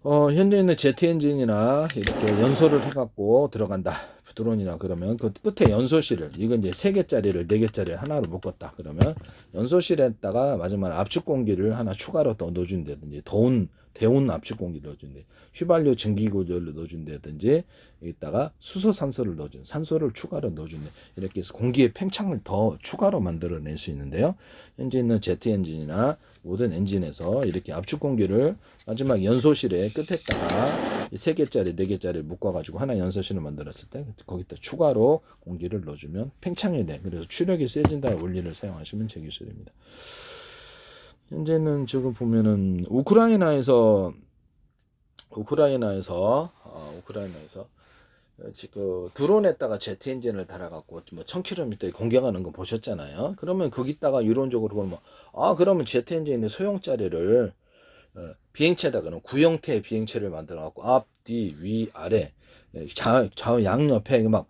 현재 있는 제트 엔진이나 이렇게 연소를 해갖고 들어간다. 드론이나 그러면 그 끝에 연소실을, 이건 이제 3개짜리를 4개짜리를 하나로 묶었다. 그러면 연소실에다가 마지막에 압축 공기를 하나 추가로 더 넣어준다든지, 더운 대온 압축 공기를 넣어준대. 휘발유 증기 구조를 넣어준다든지 여기다가 수소 산소를 넣어준 산소를 추가로 넣어준대. 이렇게 해서 공기의 팽창을 더 추가로 만들어낼 수 있는데요. 현재 있는 제트 엔진이나 모든 엔진에서 이렇게 압축 공기를 마지막 연소실의 끝에다가 3개짜리 4개짜리 묶어가지고 하나 연소실을 만들었을 때 거기다 추가로 공기를 넣어주면 팽창이 돼. 그래서 추력이 세진다는 원리를 사용하시면 제 기술입니다. 현재는 지금 보면은 우크라이나에서 지금 드론에다가 제트 엔진을 달아갖고 뭐 1000km 공격하는 거 보셨잖아요. 그러면 거기다가 이론적으로 그러면 그러면 제트 엔진의 소형짜리를 비행체다 그러면 구형태 비행체를 만들어갖고 앞, 뒤, 위, 아래 좌우 양옆에 막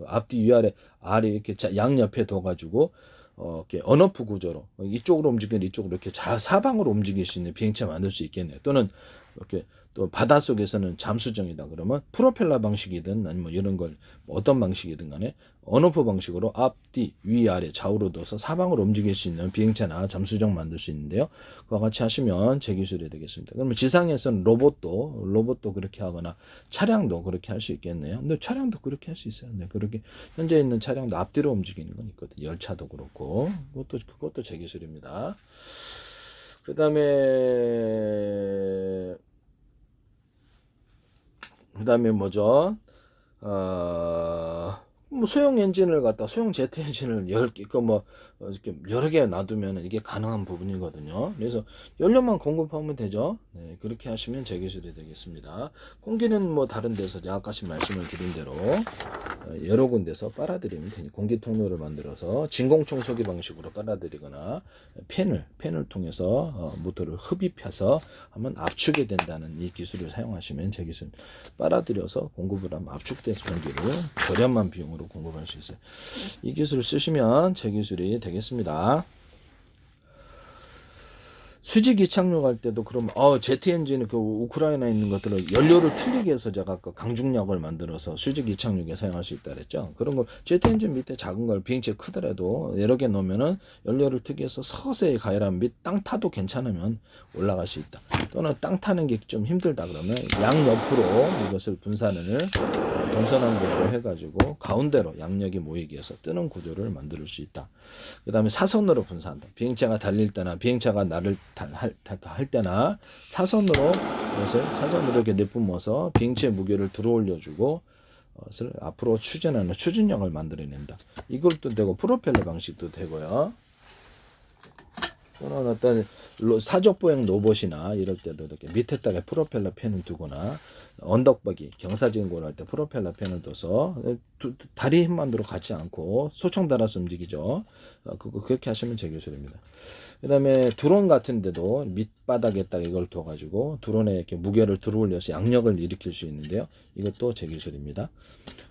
앞뒤 위아래 아래 이렇게 양옆에 둬가지고 이렇게 언어프 구조로 이쪽으로 움직이는 이쪽으로 이렇게 사방으로 움직일 수 있는 비행체 만들 수 있겠네요. 또는 이렇게 또 바닷속에서는 잠수정이다 그러면 프로펠러 방식이든 아니면 이런 걸 어떤 방식이든 간에 언어프 방식으로 앞, 뒤, 위, 아래 좌우로 둬서 사방으로 움직일 수 있는 비행체나 잠수정 만들 수 있는데요. 그와 같이 하시면 제 기술이 되겠습니다. 그러면 지상에서는 로봇도 그렇게 하거나 차량도 그렇게 할 수 있겠네요. 근데 차량도 그렇게 할 수 있어요. 네, 그렇게 현재 있는 차량도 앞뒤로 움직이는 건 있거든요. 열차도 그렇고 그것도 제 기술입니다. 그다음에 뭐죠? 뭐 소형 엔진을 갖다 소형 제트 엔진을 이렇게 여러 개 놔두면 이게 가능한 부분이거든요. 그래서 연료만 공급하면 되죠. 네, 그렇게 하시면 제 기술이 되겠습니다. 공기는 뭐 다른 데서 아까시 말씀을 드린 대로 여러 군데서 빨아들이면 되니 공기 통로를 만들어서 진공청소기 방식으로 빨아들이거나 팬을 통해서 모터를 흡입해서 하면 압축이 된다는 이 기술을 사용하시면 제 기술 빨아들여서 공급을 하면 압축된 공기를 저렴한 비용으로 공급할 수 있어요. 이 기술을 쓰시면 제 기술이 되겠습니다. 수직 이착륙할 때도 그럼 제트 엔진 그 우크라이나에 있는 것들을 연료를 틀리게 해서 제가 그 강중력을 만들어서 수직 이착륙에 사용할 수 있다 그랬죠. 그런 걸 제트 엔진 밑에 작은 걸 비행체 크더라도 여러 개 넣으면은 연료를 틀게 해서 서서히 가열하면 밑 땅 타도 괜찮으면 올라갈 수 있다. 또는 땅 타는 게 좀 힘들다 그러면 양옆으로 이것을 분산을 동선한 구조로 해가지고 가운데로 양력이 모이게 해서 뜨는 구조를 만들 수 있다. 그 다음에 사선으로 분산한다. 비행체가 달릴 때나 비행체가 나를 할 때나 사선으로 이렇게 내뿜어서 비행체의 무게를 들어올려주고 것을 앞으로 추진하는 추진력을 만들어낸다. 이것도 되고 프로펠러 방식도 되고요. 또는 어떤 사족보행 로봇이나 이럴 때도 이렇게 밑에다가 프로펠러 팬을 두거나 언덕박이 경사진공을 할 때 프로펠러 팬을 둬서 다리 힘만 들어 가지 않고 소총 달아서 움직이죠. 그렇게 하시면 제 기술입니다. 그 다음에 드론 같은 데도 밑바닥에다가 이걸 둬가지고 드론에 이렇게 무게를 들어올려서 양력을 일으킬 수 있는데요. 이것도 제 기술입니다.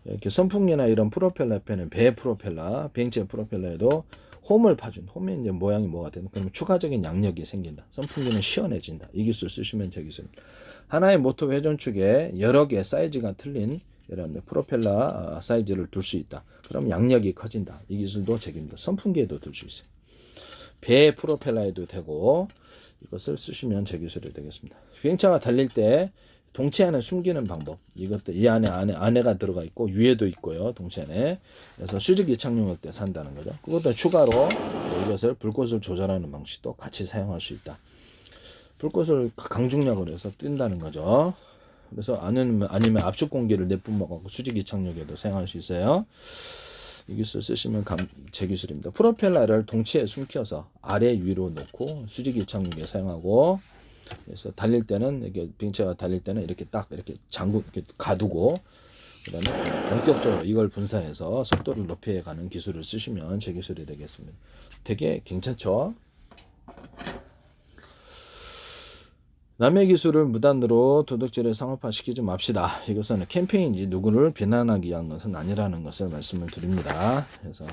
이렇게 선풍기나 이런 프로펠러 팬은 배 프로펠러, 비행체 프로펠러에도 홈을 파준, 홈의 이제 모양이 뭐가 되는, 그러면 추가적인 양력이 생긴다. 선풍기는 시원해진다. 이 기술 쓰시면 제 기술입니다. 하나의 모터 회전축에 여러 개 사이즈가 틀린 이런 프로펠러 사이즈를 둘 수 있다. 그럼 양력이 커진다. 이 기술도 제 기술입니다. 선풍기에도 둘 수 있어요. 배 프로펠러에도 되고 이것을 쓰시면 제 기술이 되겠습니다. 비행차가 달릴 때 동체 안에 숨기는 방법, 이것도 이 안에가 들어가 있고 위에도 있고요. 동체 안에. 그래서 수직 이착륙할 때 산다는 거죠. 그것도 추가로 이것을 불꽃을 조절하는 방식도 같이 사용할 수 있다. 불꽃을 강중력으로 해서 뛴다는 거죠. 그래서 아니면 압축 공기를 내뿜어갖고 수직 이착륙에도 사용할 수 있어요. 이 기술 쓰시면 제 기술입니다. 프로펠러를 동체에 숨겨서 아래 위로 놓고 수직 이착륙에 사용하고, 그래서 달릴 때는 이게 비행체가 달릴 때는 이렇게 딱 이렇게 이렇게 가두고, 그다음에 본격적으로 이걸 분사해서 속도를 높여가는 기술을 쓰시면 제 기술이 되겠습니다. 되게 괜찮죠? 남의 기술을 무단으로 도덕질에 상업화시키지 맙시다. 이것은 캠페인이지 누구를 비난하기 위한 것은 아니라는 것을 말씀을 드립니다. 그래서